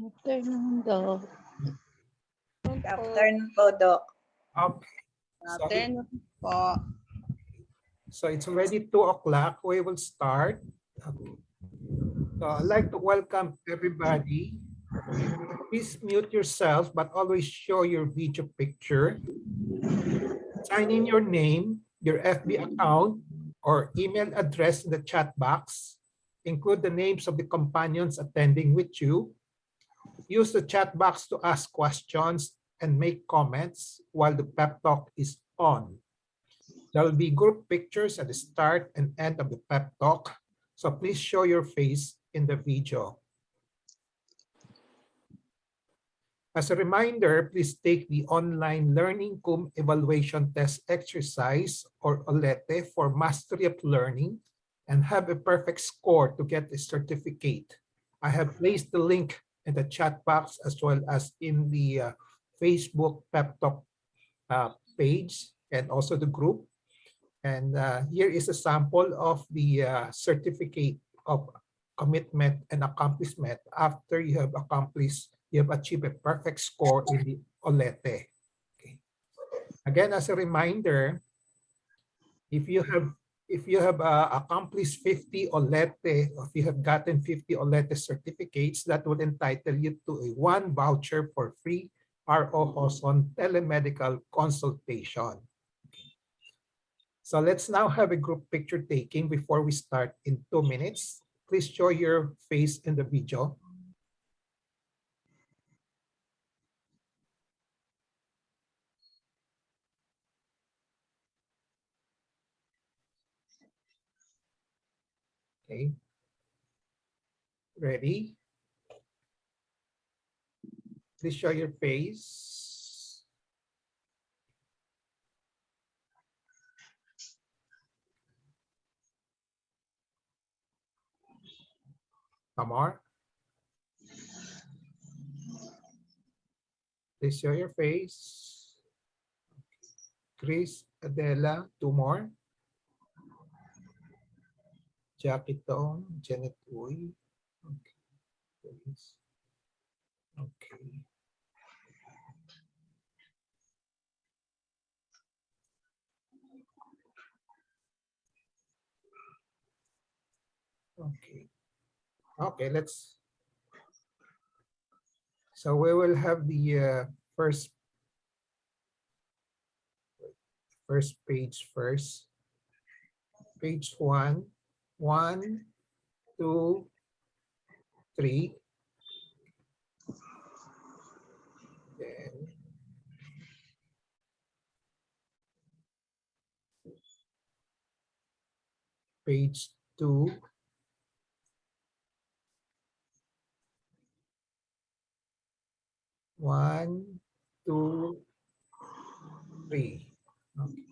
Afternoon, Doc. Good afternoon po, Doc. Okay. Afternoon po. So it's already 2 o'clock. We will start. Okay. So I'd like to welcome everybody. Please mute yourself, but always show your video picture. Sign in your name, your FB account, or email address in the chat box. Include the names of the companions attending with you. Use the chat box to ask questions and make comments while the pep talk is on. There will be group pictures at the start and end of the pep talk, so please show your face in the video. As a reminder, please take the online Learning Cum Evaluation Test Exercise, or OLETE, for mastery of learning and have a perfect score to get a certificate. I have placed the link in the chat box as well as in the Facebook pep talk page and also the group. And here is a sample of the certificate of commitment and accomplishment after you have achieved a perfect score in the OLETE. Okay. Again, as a reminder, if you have accomplished 50 OLETE, or if you have gotten 50 OLETE certificates, that would entitle you to a 1 voucher for free ROJoson telemedical consultation. So let's now have a group picture taking before we start in 2 minutes. Please show your face in the video. Okay. Ready? Please show your face. Amar? Please show your face. Chris, Adela, 2 more. Jackie Tong, Janet Uy. Okay. Please. Okay. Okay. Okay, so we will have the first page first. Page 1. 1, 2, 3. Then page 2. 1, 2, 3. Okay.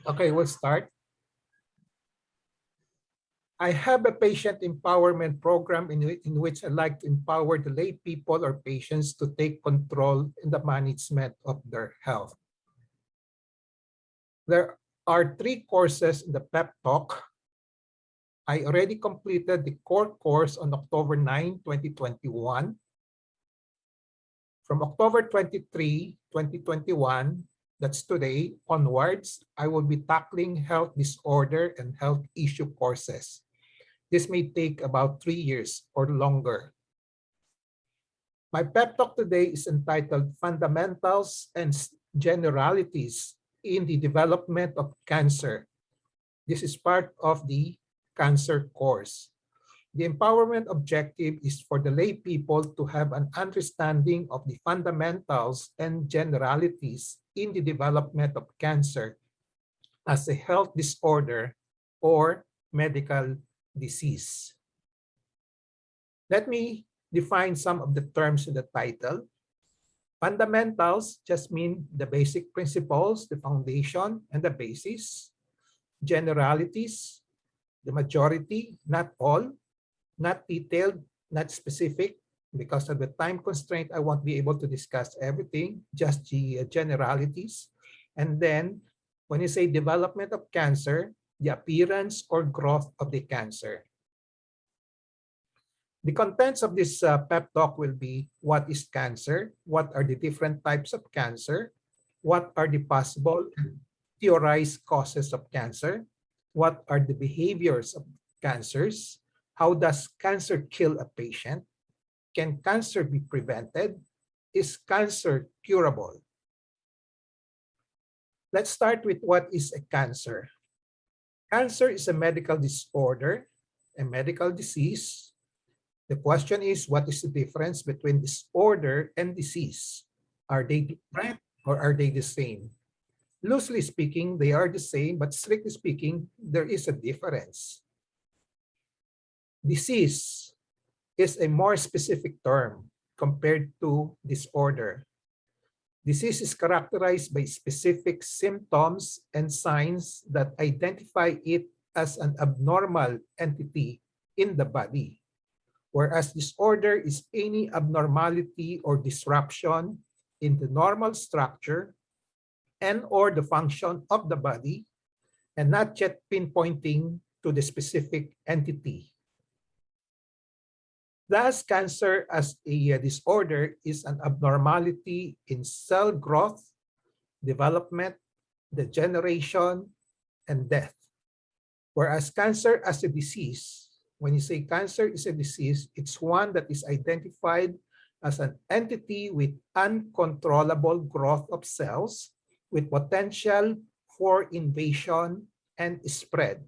Okay, we'll start. I have a patient empowerment program in which I like to empower the lay people or patients to take control in the management of their health. There are 3 courses in the PEP Talk. I already completed the core course on October 9, 2021. From October 23, 2021, that's today, onwards, I will be tackling health disorder and health issue courses. This may take about 3 years or longer. My pep talk today is entitled Fundamentals and Generalities in the Development of Cancer. This is part of the cancer course. The empowerment objective is for the lay people to have an understanding of the fundamentals and generalities in the development of cancer as a health disorder or medical disease. Let me define some of the terms in the title. Fundamentals just mean the basic principles, the foundation, and the basis. Generalities, the majority, not all, not detailed, not specific. Because of the time constraint, I won't be able to discuss everything, just the generalities. And then when you say development of cancer, the appearance or growth of the cancer. The contents of this pep talk will be what is cancer, what are the different types of cancer, what are the possible theorized causes of cancer, what are the behaviors of cancers, how does cancer kill a patient, can cancer be prevented, is cancer curable? Let's start with what is a cancer. Cancer is a medical disorder, a medical disease. The question is, what is the difference between disorder and disease? Are they different or are they the same? Loosely speaking, they are the same, but strictly speaking, there is a difference. Disease is a more specific term compared to disorder. Disease is characterized by specific symptoms and signs that identify it as an abnormal entity in the body, whereas disorder is any abnormality or disruption in the normal structure and or the function of the body, and not yet pinpointing to the specific entity. Thus, cancer as a disorder is an abnormality in cell growth, development, degeneration, and death. Whereas cancer as a disease, when you say cancer is a disease, it's one that is identified as an entity with uncontrollable growth of cells with potential for invasion and spread.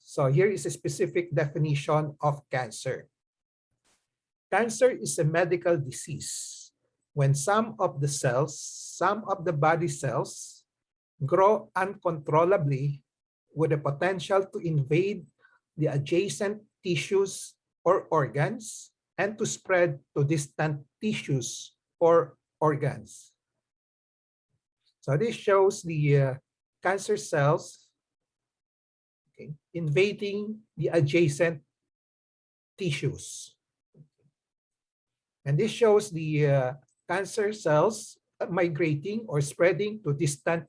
So here is a specific definition of cancer. Cancer is a medical disease when some of the cells, some of the body cells grow uncontrollably with the potential to invade the adjacent tissues or organs and to spread to distant tissues or organs. So this shows the cancer cells invading the adjacent tissues. And this shows the cancer cells migrating or spreading to distant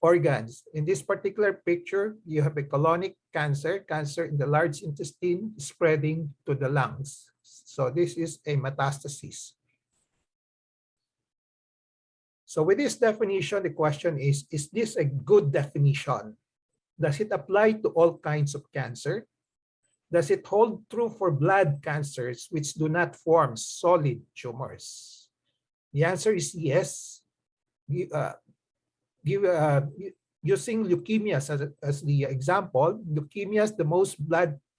organs. In this particular picture, you have a colonic cancer, cancer in the large intestine spreading to the lungs. So this is a metastasis. So with this definition, the question is this a good definition? Does it apply to all kinds of cancer? Does it hold true for blood cancers which do not form solid tumors? The answer is yes. Using leukemias as the example, leukemias, the most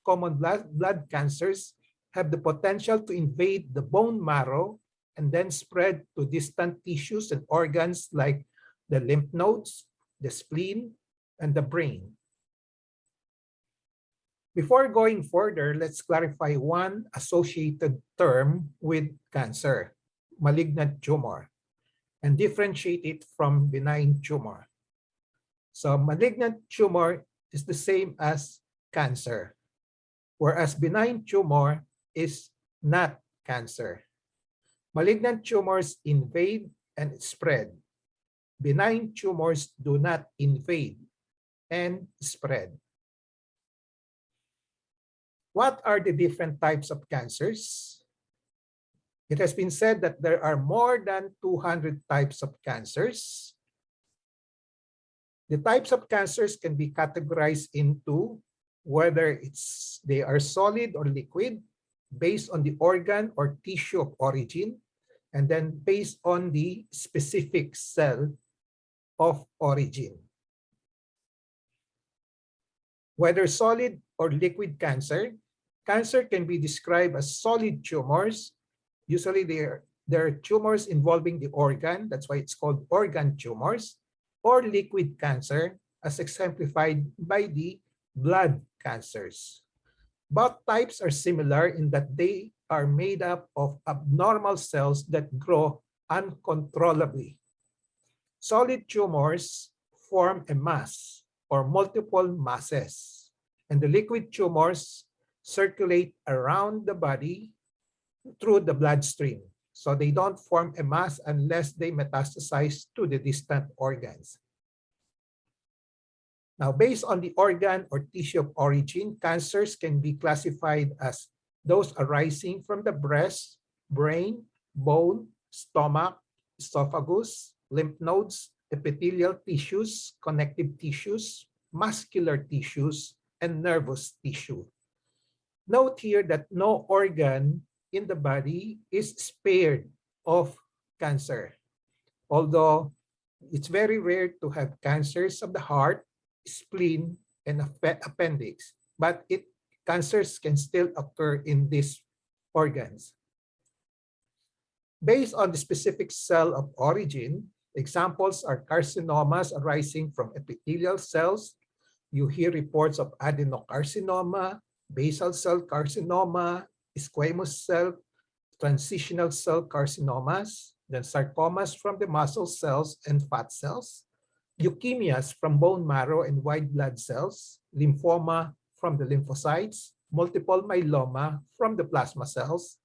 common blood cancers, have the potential to invade the bone marrow and then spread to distant tissues and organs like the lymph nodes, the spleen, and the brain. Before going further, let's clarify one associated term with cancer, malignant tumor, and differentiate it from benign tumor. So malignant tumor is the same as cancer, whereas benign tumor is not cancer. Malignant tumors invade and spread. Benign tumors do not invade and spread. What are the different types of cancers? It has been said that there are more than 200 types of cancers. The types of cancers can be categorized into whether they are solid or liquid, based on the organ or tissue of origin, and then based on the specific cell of origin. Whether solid or liquid cancer, cancer can be described as solid tumors. Usually there are tumors involving the organ, that's why it's called organ tumors, or liquid cancer as exemplified by the blood cancers. Both types are similar in that they are made up of abnormal cells that grow uncontrollably. Solid tumors form a mass or multiple masses, and the liquid tumors circulate around the body through the bloodstream. So they don't form a mass unless they metastasize to the distant organs. Now, based on the organ or tissue of origin, cancers can be classified as those arising from the breast, brain, bone, stomach, esophagus, lymph nodes, epithelial tissues, connective tissues, muscular tissues, and nervous tissue. Note here that no organ in the body is spared of cancer, although it's very rare to have cancers of the heart, spleen, and appendix, but cancers can still occur in these organs. Based on the specific cell of origin, examples are carcinomas arising from epithelial cells. You hear reports of adenocarcinoma, basal cell carcinoma, squamous cell, transitional cell carcinomas, then sarcomas from the muscle cells and fat cells, leukemias from bone marrow and white blood cells, lymphoma from the lymphocytes, multiple myeloma from the plasma cells,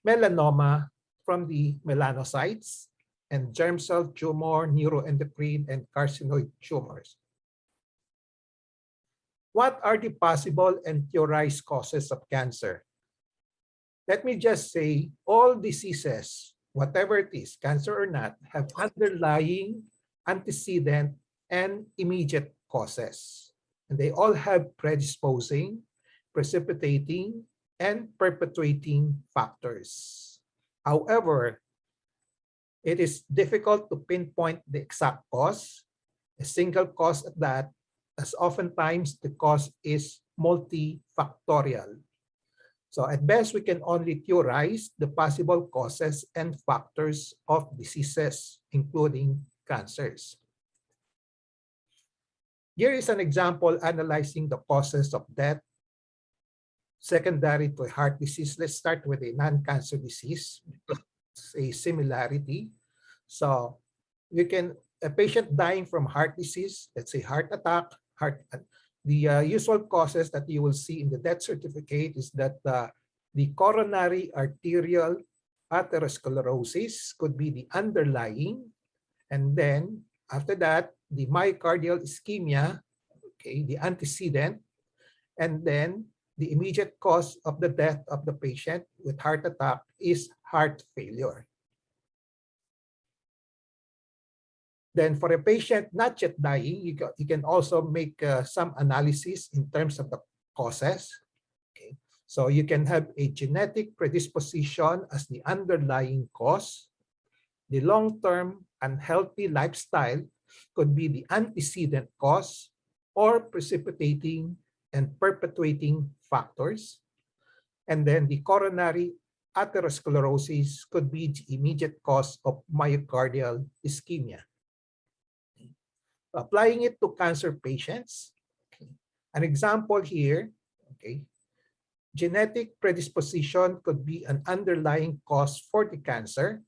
melanoma from the melanocytes, and germ cell tumor, neuroendocrine, and carcinoid tumors. What are the possible and theorized causes of cancer? Let me just say, all diseases, whatever it is, cancer or not, have underlying, antecedent, and immediate causes. And they all have predisposing, precipitating, and perpetuating factors. However, it is difficult to pinpoint the exact cause, a single cause at that, as oftentimes the cause is multifactorial. So at best, we can only theorize the possible causes and factors of diseases, including cancers. Here is an example analyzing the causes of death secondary to a heart disease. Let's start with a non-cancer disease. It's a similarity. So a patient dying from heart disease, let's say heart attack, the usual causes that you will see in the death certificate is that the coronary arterial atherosclerosis could be the underlying, and then after that, the myocardial ischemia, okay, the antecedent, and then the immediate cause of the death of the patient with heart attack is heart failure. Then for a patient not yet dying, you can also make some analysis in terms of the causes. Okay. So you can have a genetic predisposition as the underlying cause. The long-term unhealthy lifestyle could be the antecedent cause or precipitating and perpetuating factors. And then the coronary atherosclerosis could be the immediate cause of myocardial ischemia. Applying it to cancer patients, okay. An example here, okay, genetic predisposition could be an underlying cause for the cancer.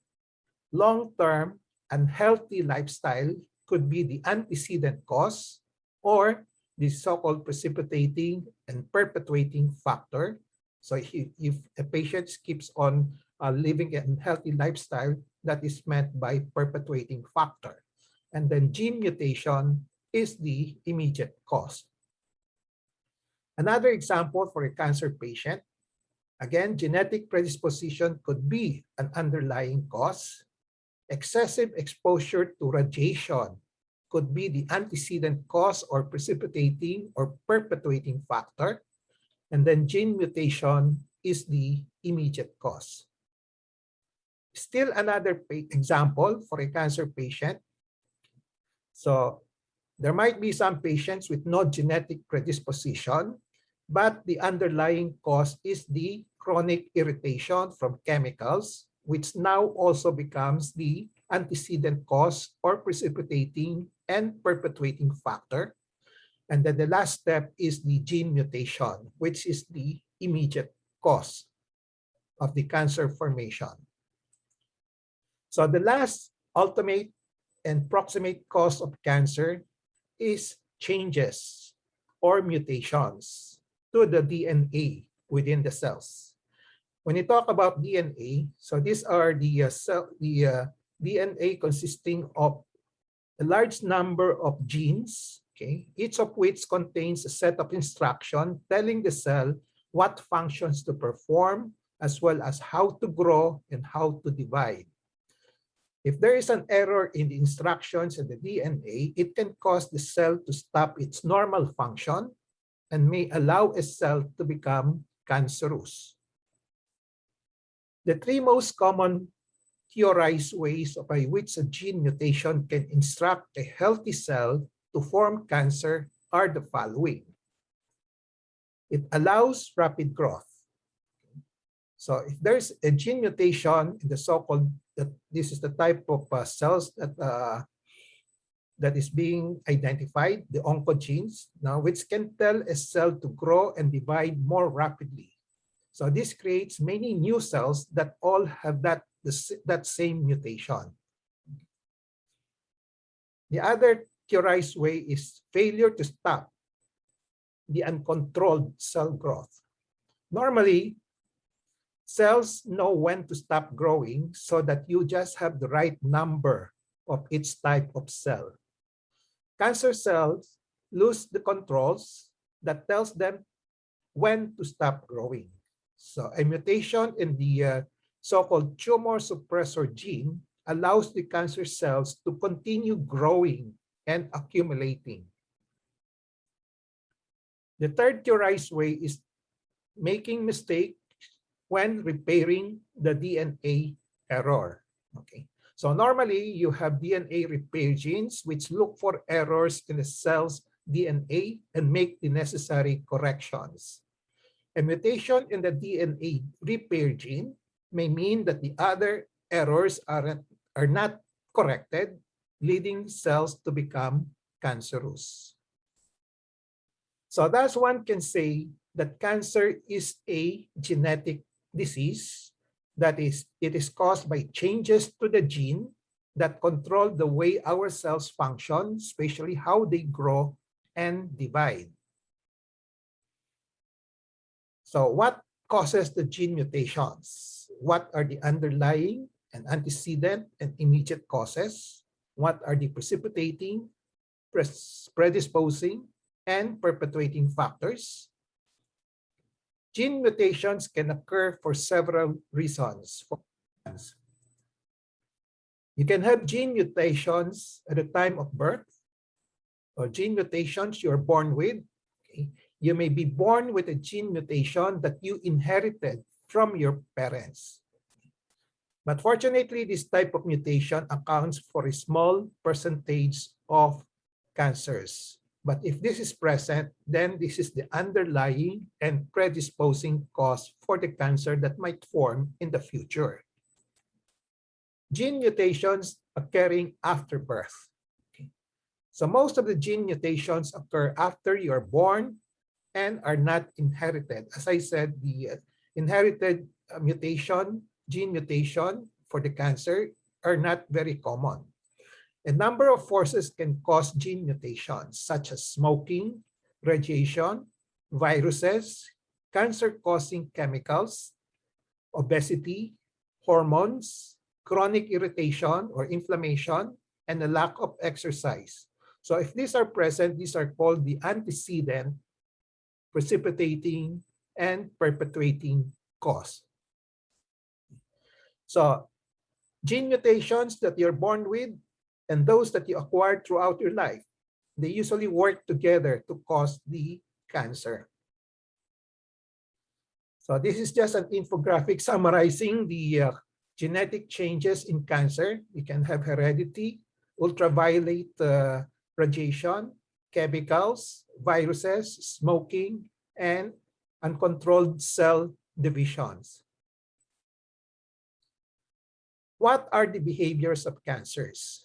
Long-term unhealthy lifestyle could be the antecedent cause or the so-called precipitating and perpetuating factor. So if a patient keeps on living an unhealthy lifestyle, that is meant by perpetuating factor. And then gene mutation is the immediate cause. Another example for a cancer patient, again, genetic predisposition could be an underlying cause. Excessive exposure to radiation could be the antecedent cause or precipitating or perpetuating factor. And then gene mutation is the immediate cause. Still another example for a cancer patient. So there might be some patients with no genetic predisposition, but the underlying cause is the chronic irritation from chemicals, which now also becomes the antecedent cause or precipitating and perpetuating factor. And then the last step is the gene mutation, which is the immediate cause of the cancer formation. So the last ultimate and proximate cause of cancer is changes or mutations to the DNA within the cells. When you talk about DNA, so these are the DNA consisting of a large number of genes, okay, each of which contains a set of instructions telling the cell what functions to perform, as well as how to grow and how to divide. If there is an error in the instructions in the DNA, it can cause the cell to stop its normal function and may allow a cell to become cancerous. The three most common theorized ways by which a gene mutation can instruct a healthy cell to form cancer are the following. It allows rapid growth. So if there's a gene mutation in the so-called, this is the type of cells that is being identified, the oncogenes, now which can tell a cell to grow and divide more rapidly. So this creates many new cells that all have that same mutation. The other theorized way is failure to stop the uncontrolled cell growth. Normally, cells know when to stop growing so that you just have the right number of each type of cell. Cancer cells lose the controls that tells them when to stop growing. So a mutation in the so-called tumor suppressor gene allows the cancer cells to continue growing and accumulating. The third theorized way is making mistakes when repairing the DNA error. Okay, so normally you have DNA repair genes which look for errors in the cell's DNA and make the necessary corrections. A mutation in the DNA repair gene may mean that the other errors are not corrected, leading cells to become cancerous. So thus one can say that cancer is a genetic disease. That is, it is caused by changes to the gene that control the way our cells function, especially how they grow and divide. So what causes the gene mutations? What are the underlying and antecedent and immediate causes? What are the precipitating, predisposing, and perpetuating factors? Gene mutations can occur for several reasons. You can have gene mutations at the time of birth, or gene mutations you're born with. Okay. You may be born with a gene mutation that you inherited from your parents. But fortunately, this type of mutation accounts for a small percentage of cancers. But if this is present, then this is the underlying and predisposing cause for the cancer that might form in the future. Gene mutations occurring after birth. Okay. So most of the gene mutations occur after you are born and are not inherited. As I said, the inherited gene mutation for the cancer are not very common. A number of forces can cause gene mutations, such as smoking, radiation, viruses, cancer-causing chemicals, obesity, hormones, chronic irritation or inflammation, and a lack of exercise. So if these are present, these are called the antecedent, precipitating, and perpetuating cause. So gene mutations that you're born with and those that you acquired throughout your life, they usually work together to cause the cancer. So this is just an infographic summarizing the genetic changes in cancer. You can have heredity, ultraviolet radiation, chemicals, viruses, smoking, and uncontrolled cell divisions. What are the behaviors of cancers?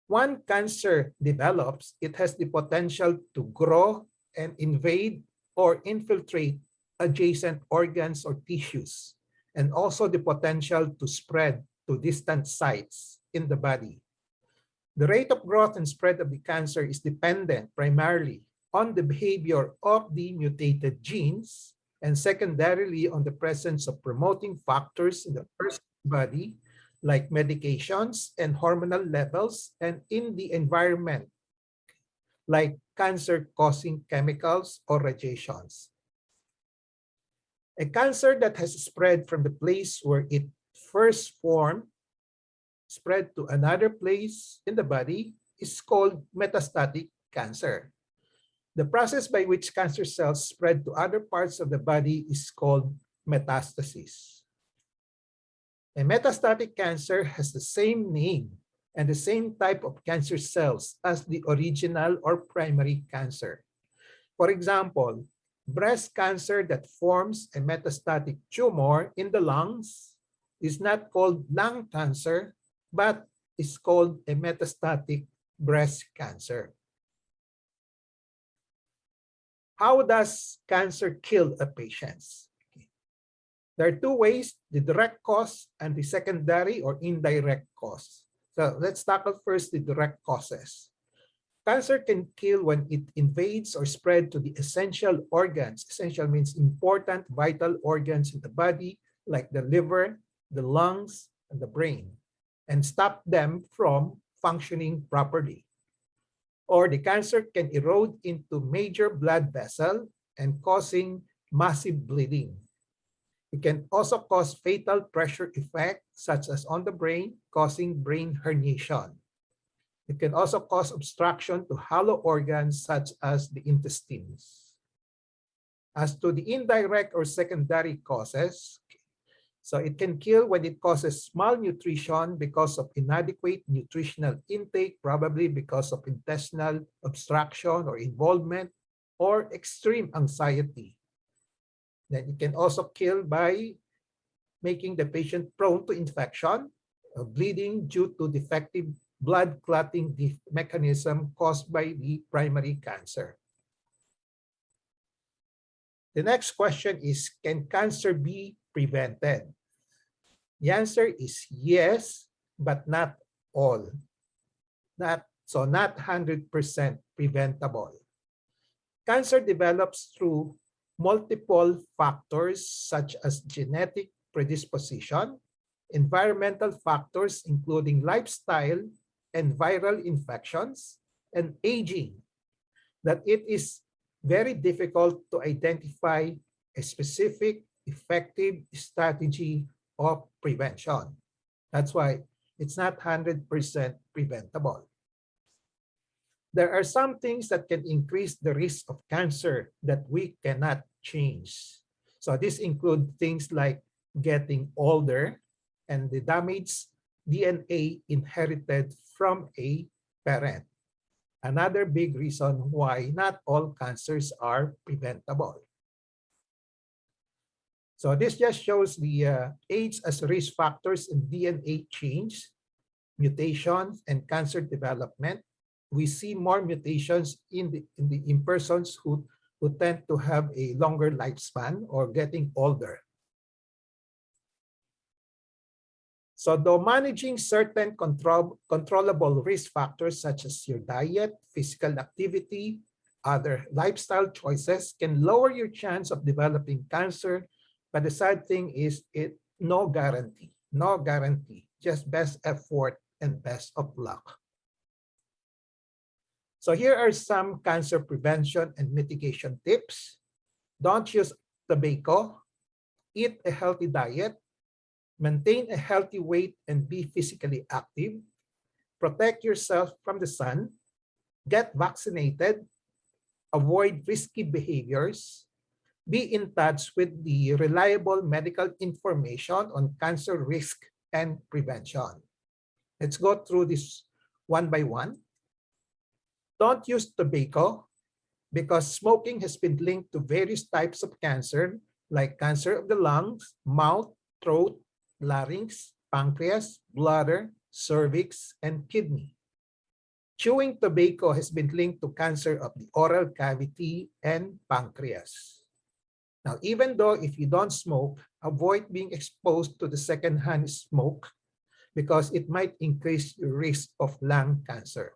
When cancer develops, it has the potential to grow and invade or infiltrate adjacent organs or tissues and also the potential to spread to distant sites in the body. The rate of growth and spread of the cancer is dependent primarily on the behavior of the mutated genes and secondarily on the presence of promoting factors in the person's body like medications and hormonal levels and in the environment like cancer-causing chemicals or radiations. A cancer that has spread from the place where it first formed, spread to another place in the body, is called metastatic cancer. The process by which cancer cells spread to other parts of the body is called metastasis. A metastatic cancer has the same name and the same type of cancer cells as the original or primary cancer. For example, breast cancer that forms a metastatic tumor in the lungs is not called lung cancer, but is called a metastatic breast cancer. How does cancer kill a patient? There are two ways, the direct cause and the secondary or indirect cause. So let's tackle first the direct causes. Cancer can kill when it invades or spread to the essential organs. Essential means important, vital organs in the body, like the liver, the lungs, and the brain, and stop them from functioning properly. Or the cancer can erode into major blood vessel and causing massive bleeding. It can also cause fatal pressure effect, such as on the brain, causing brain herniation. It can also cause obstruction to hollow organs, such as the intestines. As to the indirect or secondary causes, so it can kill when it causes malnutrition because of inadequate nutritional intake, probably because of intestinal obstruction or involvement, or extreme anxiety. Then it can also kill by making the patient prone to infection, bleeding due to defective blood clotting mechanism caused by the primary cancer. The next question is, can cancer be prevented? The answer is yes, but not all. Not 100% preventable. Cancer develops through multiple factors such as genetic predisposition, environmental factors including lifestyle and viral infections, and aging, that it is very difficult to identify a specific effective strategy of prevention. That's why it's not 100% preventable. There are some things that can increase the risk of cancer that we cannot change. So this includes things like getting older and the damaged DNA inherited from a parent. Another big reason why not all cancers are preventable. So this just shows the age as risk factors in DNA change, mutations, and cancer development. We see more mutations in persons who tend to have a longer lifespan or getting older. So though managing certain controllable risk factors such as your diet, physical activity, other lifestyle choices can lower your chance of developing cancer, but the sad thing is no guarantee, just best effort and best of luck. So here are some cancer prevention and mitigation tips. Don't use tobacco. Eat a healthy diet. Maintain a healthy weight and be physically active. Protect yourself from the sun. Get vaccinated. Avoid risky behaviors. Be in touch with the reliable medical information on cancer risk and prevention. Let's go through this one by one. Don't use tobacco because smoking has been linked to various types of cancer like cancer of the lungs, mouth, throat, larynx, pancreas, bladder, cervix, and kidney. Chewing tobacco has been linked to cancer of the oral cavity and pancreas. Now, even though if you don't smoke, avoid being exposed to the secondhand smoke because it might increase your risk of lung cancer.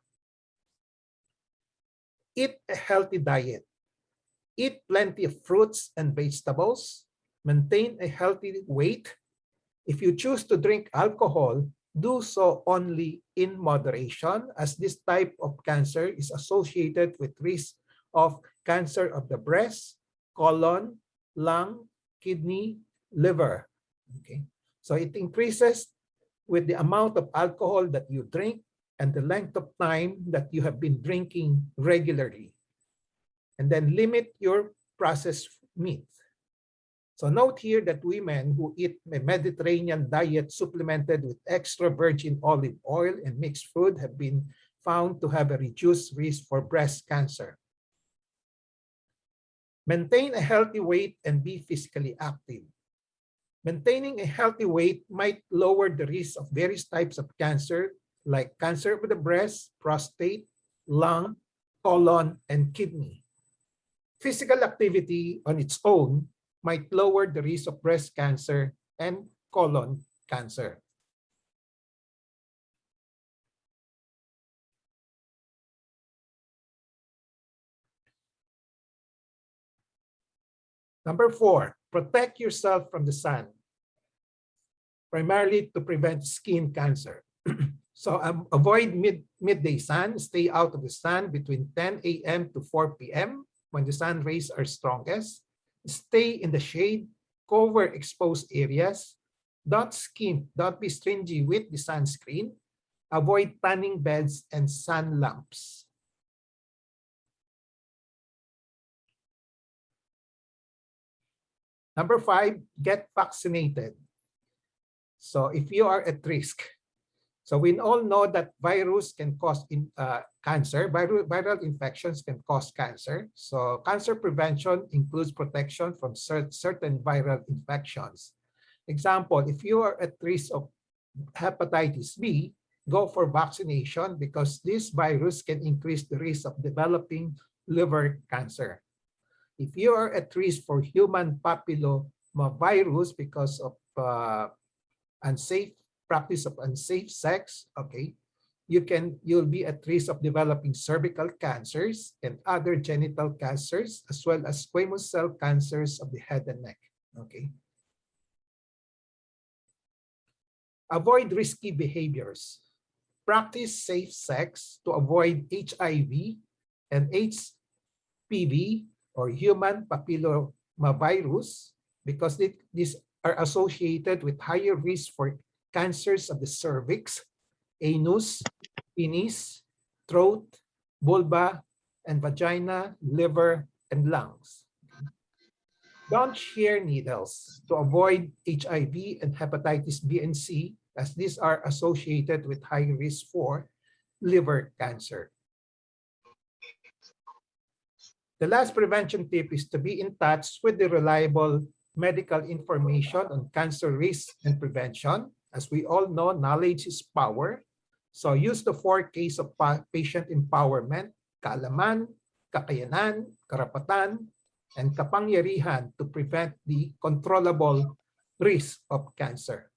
Eat a healthy diet. Eat plenty of fruits and vegetables. Maintain a healthy weight. If you choose to drink alcohol, do so only in moderation, as this type of cancer is associated with risk of cancer of the breast, colon, lung, kidney, liver. Okay, so it increases with the amount of alcohol that you drink and the length of time that you have been drinking regularly. And then limit your processed meat. So note here that women who eat a Mediterranean diet supplemented with extra virgin olive oil and mixed food have been found to have a reduced risk for breast cancer. Maintain a healthy weight and be physically active. Maintaining a healthy weight might lower the risk of various types of cancer like cancer of the breast, prostate, lung, colon, and kidney. Physical activity on its own might lower the risk of breast cancer and colon cancer. Number 4, protect yourself from the sun, primarily to prevent skin cancer. So avoid midday sun, stay out of the sun between 10 a.m. to 4 p.m. when the sun rays are strongest. Stay in the shade, cover exposed areas. Don't be stringy with the sunscreen. Avoid tanning beds and sun lamps. Number 5, get vaccinated. So if you are at risk, so we all know that virus can cause cancer. Viral infections can cause cancer. So cancer prevention includes protection from certain viral infections. Example, if you are at risk of hepatitis B, go for vaccination because this virus can increase the risk of developing liver cancer. If you are at risk for human papillomavirus because of unsafe practice of unsafe sex, okay, you'll be at risk of developing cervical cancers and other genital cancers, as well as squamous cell cancers of the head and neck. Okay. Avoid risky behaviors. Practice safe sex to avoid HIV and HPV or human papillomavirus because these are associated with higher risk for cancers of the cervix, anus, penis, throat, vulva, and vagina, liver, and lungs. Don't share needles to avoid HIV and hepatitis B and C, as these are associated with high risk for liver cancer. The last prevention tip is to be in touch with the reliable medical information on cancer risk and prevention. As we all know, knowledge is power. So use the 4 Ks of patient empowerment: kaalaman, kakayanan, karapatan, and kapangyarihan to prevent the controllable risk of cancer.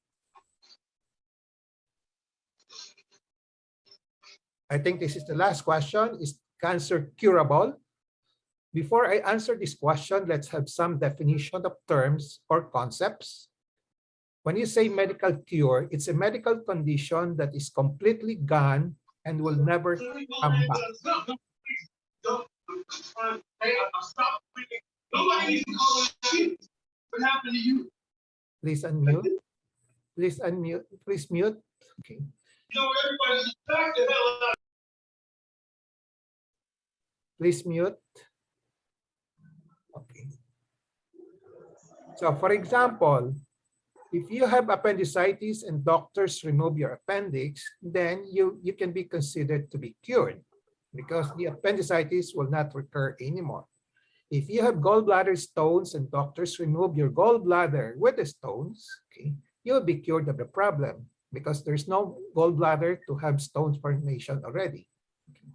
I think this is the last question. Is cancer curable? Before I answer this question, let's have some definition of terms or concepts. When you say medical cure, it's a medical condition that is completely gone and will never come back. Please unmute. Please unmute. Please mute. Okay. Please mute. Okay. So for example, if you have appendicitis and doctors remove your appendix, then you can be considered to be cured because the appendicitis will not recur anymore. If you have gallbladder stones and doctors remove your gallbladder with the stones, okay, you'll be cured of the problem because there's no gallbladder to have stones formation already. Okay.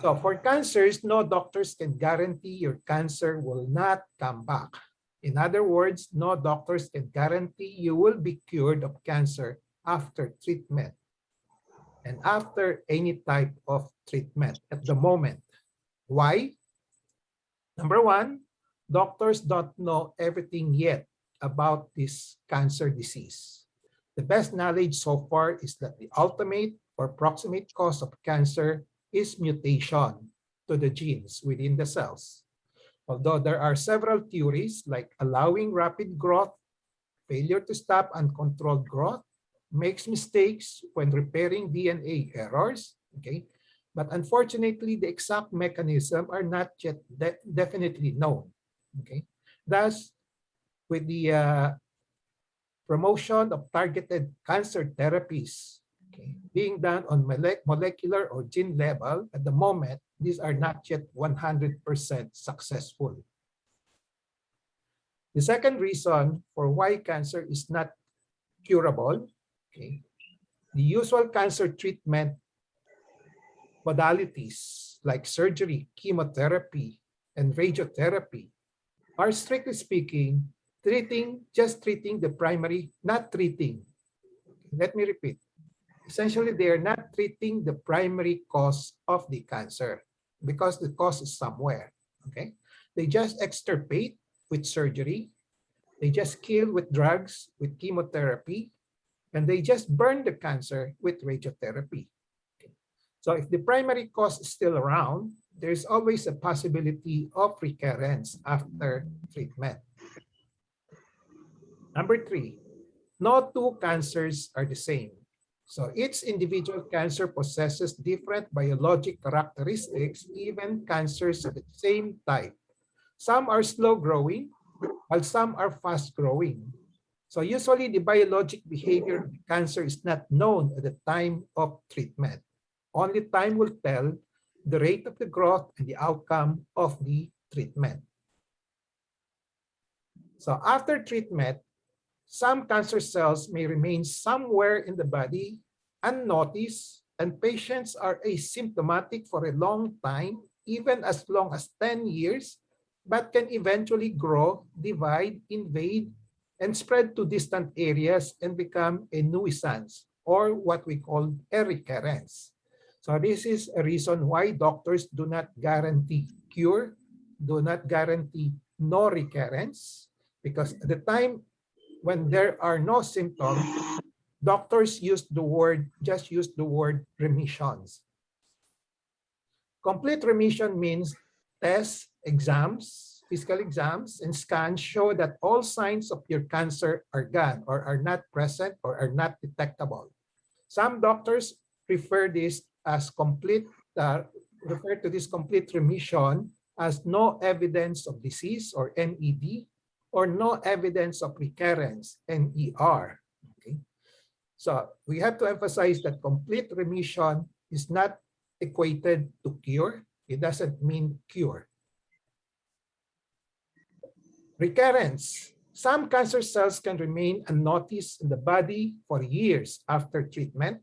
So So for cancers, no doctors can guarantee your cancer will not come back. In other words, no doctors can guarantee you will be cured of cancer after treatment and after any type of treatment at the moment. Why? Number one, doctors don't know everything yet about this cancer disease. The best knowledge so far is that the ultimate or proximate cause of cancer is mutation to the genes within the cells. Although there are several theories like allowing rapid growth, failure to stop uncontrolled growth, makes mistakes when repairing DNA errors, okay? But unfortunately, the exact mechanism are not yet definitely known, okay? Thus, with the promotion of targeted cancer therapies, okay, being done on molecular or gene level, at the moment, these are not yet 100% successful. The second reason for why cancer is not curable, okay, the usual cancer treatment modalities like surgery, chemotherapy, and radiotherapy are strictly speaking just treating the primary, not treating. Let me repeat. Essentially, they are not treating the primary cause of the cancer because the cause is somewhere, okay? They just extirpate with surgery, they just kill with drugs, with chemotherapy, and they just burn the cancer with radiotherapy. Okay. So if the primary cause is still around, there's always a possibility of recurrence after treatment. Number three, no two cancers are the same. So each individual cancer possesses different biologic characteristics, even cancers of the same type. Some are slow growing, while some are fast growing. So usually the biologic behavior of the cancer is not known at the time of treatment. Only time will tell the rate of the growth and the outcome of the treatment. So after treatment, some cancer cells may remain somewhere in the body unnoticed, and patients are asymptomatic for a long time, even as long as 10 years, but can eventually grow, divide, invade, and spread to distant areas and become a nuisance, or what we call a recurrence. So this is a reason why doctors do not guarantee cure, do not guarantee no recurrence, because at the time when there are no symptoms, doctors just use the word remissions. Complete remission means tests, exams, physical exams, and scans show that all signs of your cancer are gone or are not present or are not detectable. Some doctors refer refer to this complete remission as no evidence of disease or NED, or no evidence of recurrence, NER. Okay? So we have to emphasize that complete remission is not equated to cure. It doesn't mean cure. Recurrence. Some cancer cells can remain unnoticed in the body for years after treatment.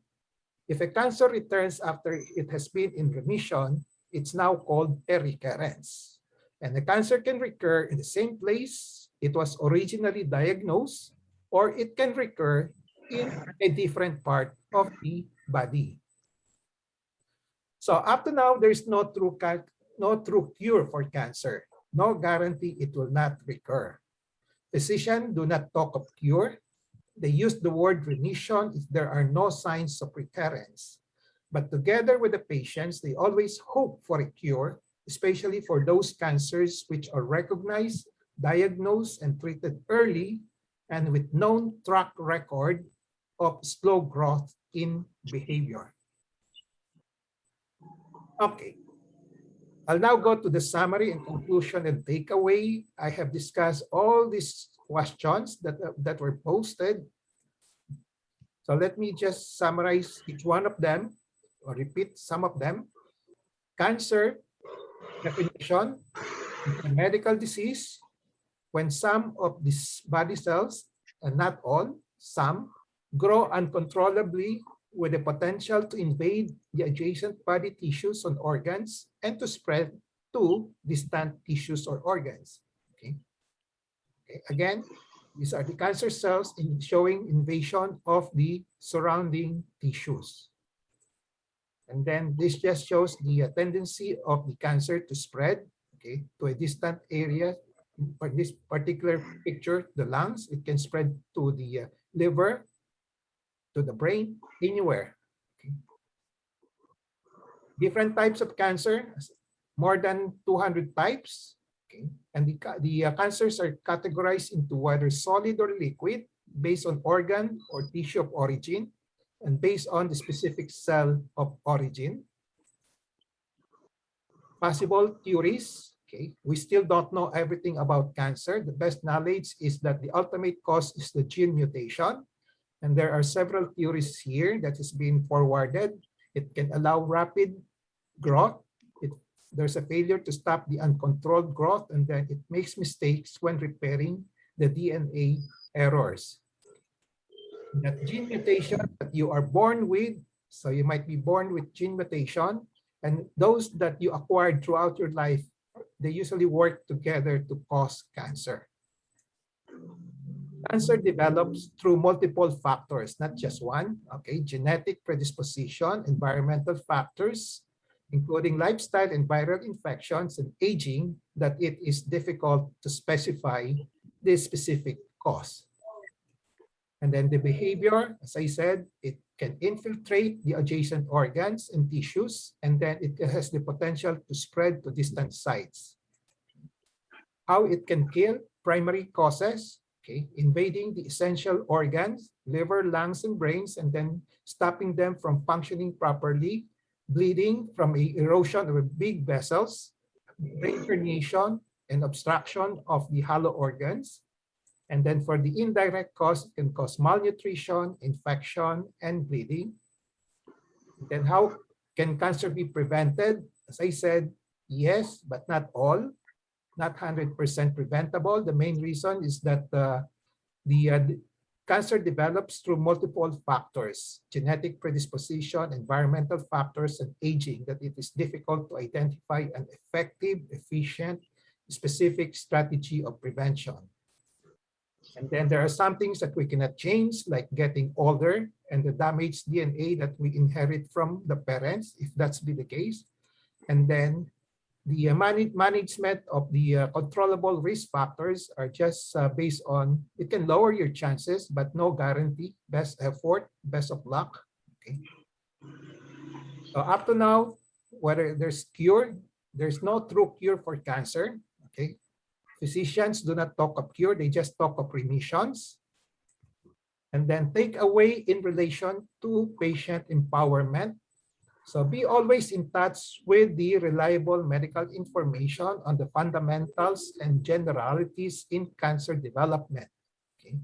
If a cancer returns after it has been in remission, it's now called a recurrence. And the cancer can recur in the same place it was originally diagnosed, or it can recur in a different part of the body. So up to now, there's no true cure for cancer. No guarantee it will not recur. Physicians do not talk of cure. They use the word remission if there are no signs of recurrence. But together with the patients, they always hope for a cure, especially for those cancers which are recognized, diagnosed, and treated early, and with known track record of slow growth in behavior. Okay. I'll now go to the summary and conclusion and takeaway. I have discussed all these questions that were posted. So let me just summarize each one of them or repeat some of them. Cancer definition is a medical disease when some of these body cells, and not all, some, grow uncontrollably with the potential to invade the adjacent body tissues and organs and to spread to distant tissues or organs. Okay. Okay. Again, these are the cancer cells showing invasion of the surrounding tissues. And then this just shows the tendency of the cancer to spread, okay, to a distant area. For this particular picture, the lungs, it can spread to the liver, to the brain, anywhere. Okay. Different types of cancer, more than 200 types. Okay. And the cancers are categorized into whether solid or liquid based on organ or tissue of origin and based on the specific cell of origin. Possible theories. Okay, we still don't know everything about cancer. The best knowledge is that the ultimate cause is the gene mutation. And there are several theories here that is being forwarded. It can allow rapid growth. There's a failure to stop the uncontrolled growth, and then it makes mistakes when repairing the DNA errors. That gene mutation that you are born with, so you might be born with gene mutation, and those that you acquired throughout your life, they usually work together to cause cancer. Cancer develops through multiple factors, not just one. Okay, genetic predisposition, environmental factors, including lifestyle and viral infections and aging, that it is difficult to specify the specific cause. And then the behavior, as I said, it can infiltrate the adjacent organs and tissues, and then it has the potential to spread to distant sites. How it can kill, primary causes, okay, invading the essential organs, liver, lungs, and brains, and then stopping them from functioning properly, bleeding from erosion of big vessels, brain herniation, and obstruction of the hollow organs. And then for the indirect cause, it can cause malnutrition, infection, and bleeding. Then how can cancer be prevented? As I said, yes, but not all. Not 100% preventable. The main reason is that the cancer develops through multiple factors: genetic predisposition, environmental factors, and aging, that it is difficult to identify an effective, efficient, specific strategy of prevention. And then there are some things that we cannot change, like getting older and the damaged DNA that we inherit from the parents, if that's be the case. And then the management of the controllable risk factors are just based on, it can lower your chances, but no guarantee. Best effort, best of luck. Okay. So up to now, whether there's cure, there's no true cure for cancer. Okay. Physicians do not talk of cure, they just talk of remissions. And then take away in relation to patient empowerment. So be always in touch with the reliable medical information on the fundamentals and generalities in cancer development. Okay.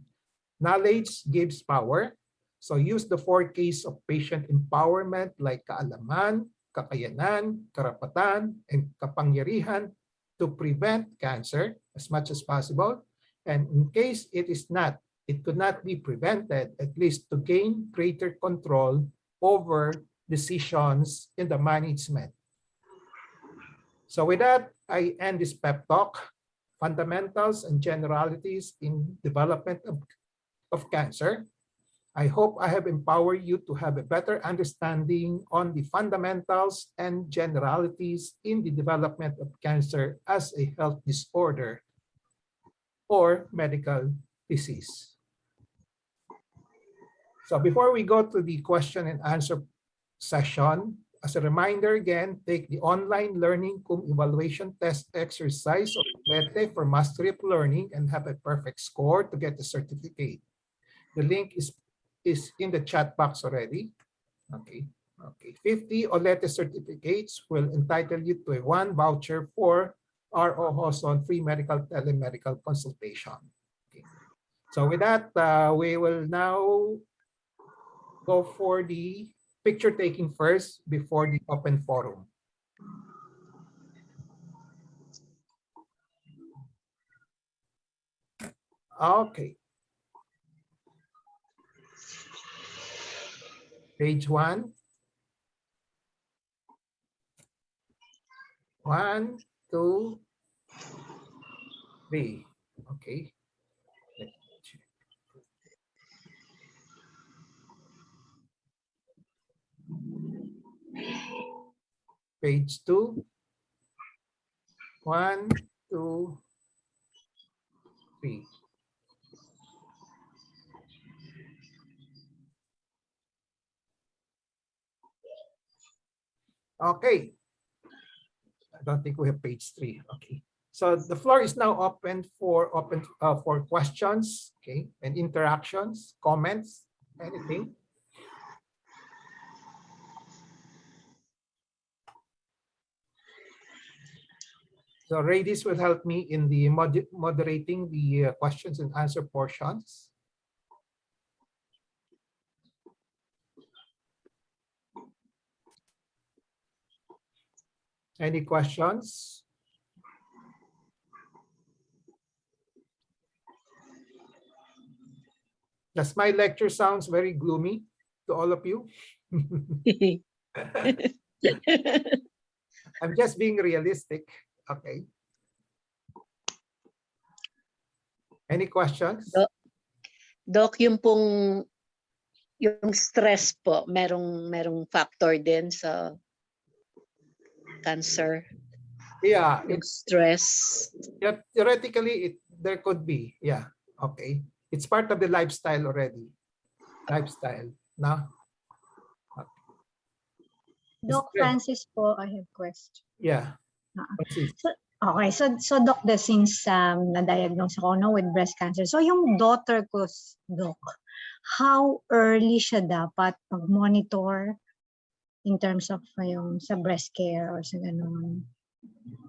Knowledge gives power. So use the 4 Ks of patient empowerment, like kaalaman, kakayanan, karapatan, and kapangyarihan, to prevent cancer as much as possible. And in case it could not be prevented, at least to gain greater control over decisions in the management. So with that, I end this pep talk, fundamentals and generalities in development of cancer. I hope I have empowered you to have a better understanding on the fundamentals and generalities in the development of cancer as a health disorder or medical disease. So before we go to the question and answer session, as a reminder again, take the online learning evaluation test exercise or PEP for mastery of learning and have a perfect score to get the certificate. The link is in the chat box already. Okay. 50 OLETE certificates will entitle you to a 1 voucher for ROJoson free medical telemedical consultation. Okay. So with that, we will now go for the picture taking first before the open forum. Okay. Page 1. 1, 2, 3. Okay. Let me check. Page 2. 1, 2, 3. Okay. I don't think we have page 3. Okay. So the floor is now open for questions, okay, and interactions, comments, anything. So Radis will help me in the moderating the questions and answer portions. Any questions? Does my lecture sounds very gloomy to all of you? I'm just being realistic. Okay. Any questions? Doc, yung stress po, merong factor din sa cancer. Yeah, Yung stress. yeah, theoretically there could be. Yeah. Okay. It's part of the lifestyle already. Lifestyle. No? Doc Francis po, I have question. Yeah. Okay, so Doc, since na-diagnose ako with breast cancer, so yung daughter ko, Doc, how early siya dapat mag-monitor in terms of yung sa breast care or sa ganun?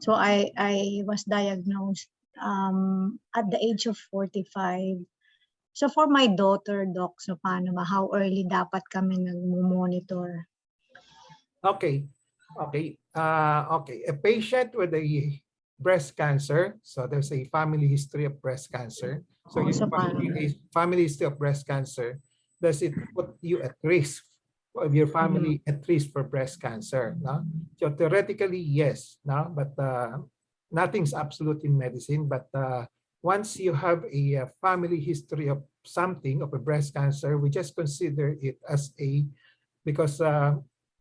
So I was diagnosed at the age of 45. So for my daughter, Doc, so paano ba? How early dapat kami nag-monitor? Okay. Okay. Okay. A patient with a breast cancer, so there's a family history of breast cancer. So your family history of breast cancer, does it put you at risk of your family at risk for breast cancer? No? So theoretically, yes. No? But nothing's absolute in medicine. But once you have a family history of something, of a breast cancer, we just consider it as a, because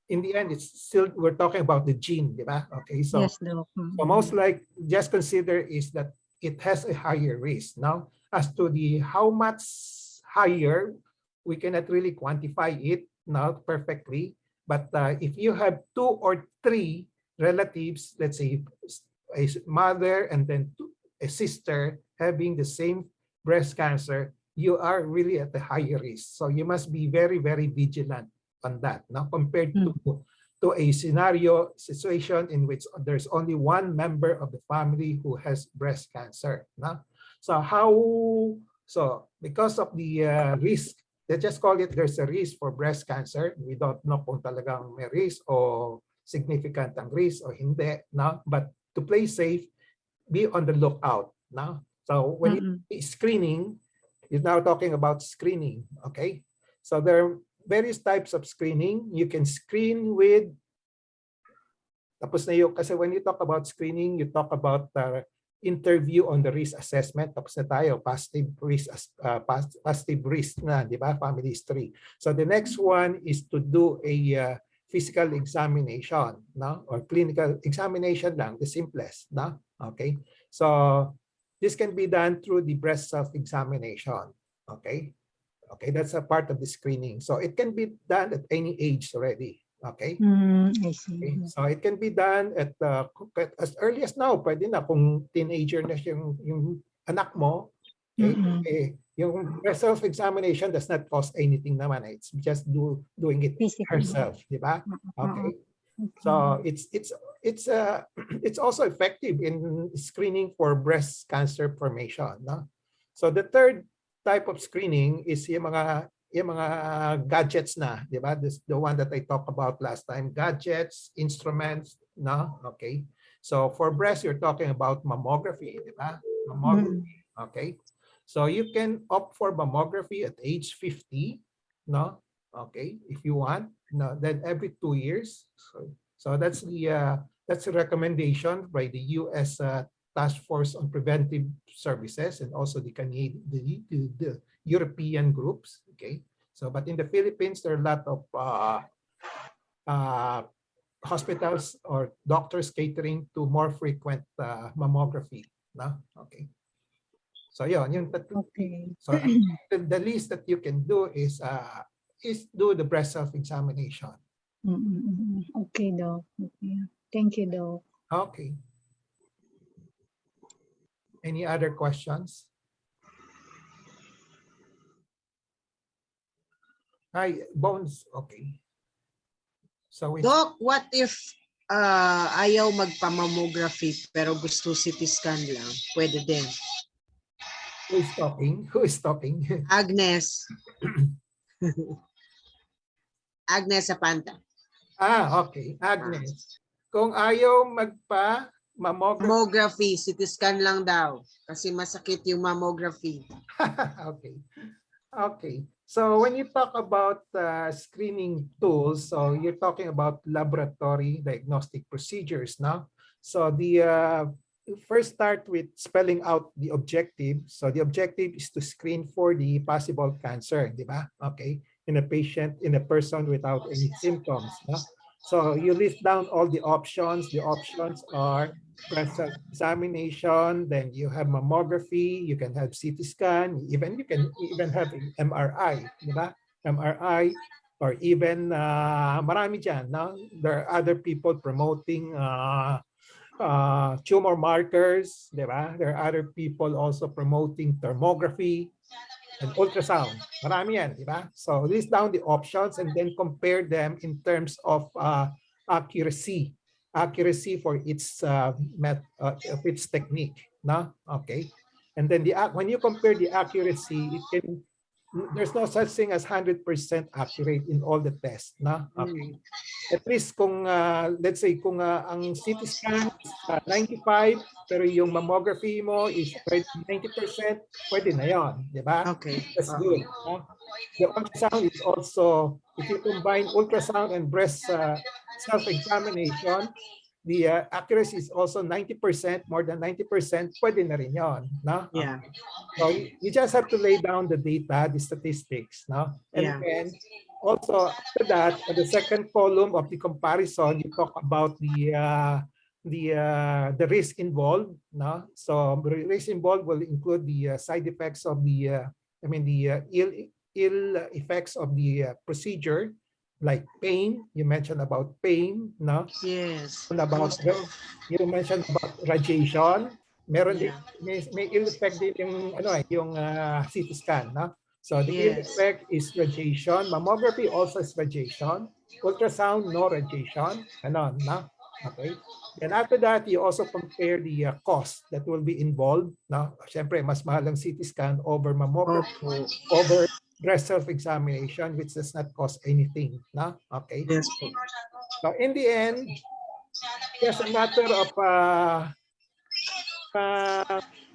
in the end, it's still, we're talking about the gene, diba? Okay, so, yes, Doc. So most like, just consider is that it has a higher risk. Now, as to the how much higher, we cannot really quantify it now perfectly. But if you have 2 or 3 relatives, let's say a mother and then a sister having the same breast cancer, you are really at a higher risk. So you must be very, very vigilant on that, now compared to a situation in which there's only one member of the family who has breast cancer. No? So because of the risk, let's just call it there's a risk for breast cancer. We don't know kung talagang may risk o significant ang risk o hindi. No? But to play safe, be on the lookout. No? So when you screening, you're now talking about screening. Okay, so there are various types of screening. You can screen with, tapos na yun, kasi when you talk about screening, you talk about interview on the risk assessment. Tapos na tayo, positive risk na, di ba? Family history. So the next one is to do a physical examination, no? Or clinical examination lang, the simplest, no? Okay, so this can be done through the breast self-examination. Okay. Okay, that's a part of the screening. So it can be done at any age already. Okay. I see. Okay. So it can be done at as early as now. Pwede na kung teenager na yung anak mo. Okay. Yung breast self-examination does not cost anything naman. It's just doing it herself, di ba? Okay. So it's also effective in screening for breast cancer formation. No? So the third type of screening is yung mga gadgets na, di ba? This the one that I talked about last time. Gadgets, instruments, no? Okay. So for breast, you're talking about mammography, di ba? Mammography. Okay. So you can opt for mammography at age 50, no? Okay, if you want. No, then every 2 years. So that's the recommendation by the U.S. Task Force on Preventive Services and also the Canadian, the European groups. Okay, so but in the Philippines there are a lot of hospitals or doctors catering to more frequent mammography. No? Okay. So yun tatlo. Okay. So the least that you can do is do the breast self-examination. Okay, Doc. Okay. Thank you, Doc. Okay. Any other questions? Hi, Bones. Okay. So it's Doc, what if ayaw magpa-mammography pero gusto CT scan lang? Pwede din. who is talking? Who is talking? Agnes. Agnes Zapanta. Okay. Agnes. Kung ayaw magpa-mammography. Mammography, CT scan lang daw. Kasi masakit yung mammography. Okay. Okay. So when you talk about screening tools, so you're talking about laboratory diagnostic procedures now. So the first start with spelling out the objective. So the objective is to screen for the possible cancer, di ba? Okay. In a patient, in a person without any symptoms. No? So you list down all the options. The options are breast examination, then you have mammography, you can have CT scan, you can even have MRI, di ba? MRI, or even marami dyan, no? There are other people promoting tumor markers, di ba? There are other people also promoting thermography and ultrasound. Marami yan, di ba? So list down the options and then compare them in terms of accuracy for its of its technique, no? Okay. And then when you compare the accuracy, there's no such thing as 100% accurate in all the tests, no? Okay. At least kung let's say kung ang CT scan is 95 pero yung mammography mo is 90%, pwede na yon, di ba? Okay. That's good. No? The ultrasound is also, if you combine ultrasound and breast self-examination, the accuracy is also 90%, more than 90%, pwede na rin yun. No? Yeah. So you just have to lay down the data, the statistics. No? And Yeah. then also after that, on the second column of the comparison, you talk about the risk involved. No? So risk involved will include the side effects of the ill effects of the procedure, like pain. You mentioned about pain, no? Yes. You mentioned about radiation. Meron din, Yeah. may ill effect din yung CT scan, no? So the ill Yes. effect is radiation. Mammography also is radiation. Ultrasound, no radiation. Ganon, no? Okay. And after that, you also compare the cost that will be involved. No? Siyempre, mas mahal ang CT scan over mammography, over breast self-examination, which does not cost anything. No? Okay. Yes. So in the end, just a matter of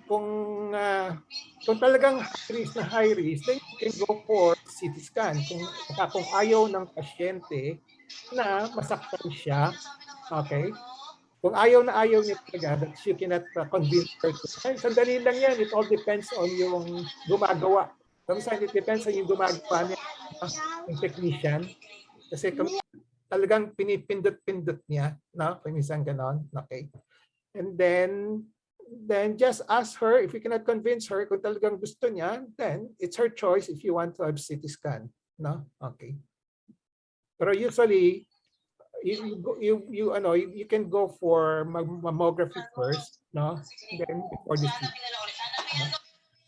kung talagang high risk, then you can go for CT scan. Kung ayaw ng pasyente na masaktan siya, okay? Kung ayaw niya talaga, that you cannot convince her to, sandali lang yan, it all depends on yung gumagawa. Sometimes it depends on yung gumagawa niya, yung technician. Kasi talagang pinipindot-pindot niya, no? Minsan ganon, okay? And then just ask her, if you cannot convince her, kung talagang gusto niya, then it's her choice if you want to have CT scan, no? Okay. Pero usually, you can go for mammography first, no? Then before the CT.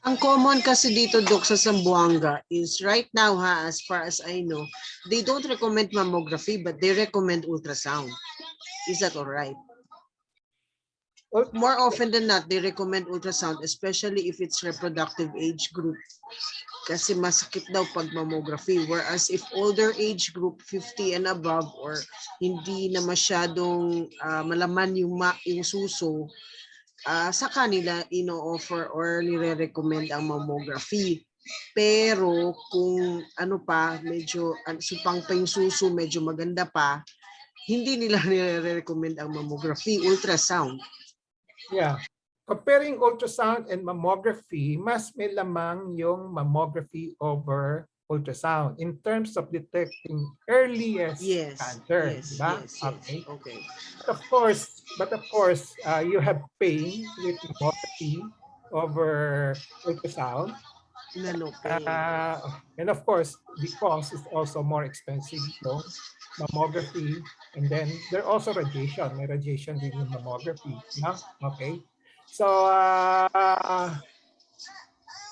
Ang common kasi dito, Doc, sa Zamboanga is right now, as far as I know, they don't recommend mammography, but they recommend ultrasound. Is that all right? More often than not, they recommend ultrasound, especially if it's reproductive age group. Kasi masakit daw pag mammography. Whereas if older age group, 50 and above, or hindi na masyadong malaman yung suso, sa kanila ino-offer or nire-recommend ang mammography. Pero kung ano pa, medyo supang pa yung suso, medyo maganda pa, hindi nila nire-recommend ang mammography, ultrasound. Yeah. Comparing ultrasound and mammography, mas may lamang yung mammography over ultrasound in terms of detecting earliest Yes, cancer, yes, di ba? yes, yes. Okay. Okay. But of course, you have pain with mammography over ultrasound. Nanopay. And of course, the cost is also more expensive, no? Mammography, and then there also radiation. May radiation din yung mammography, no? Okay. So,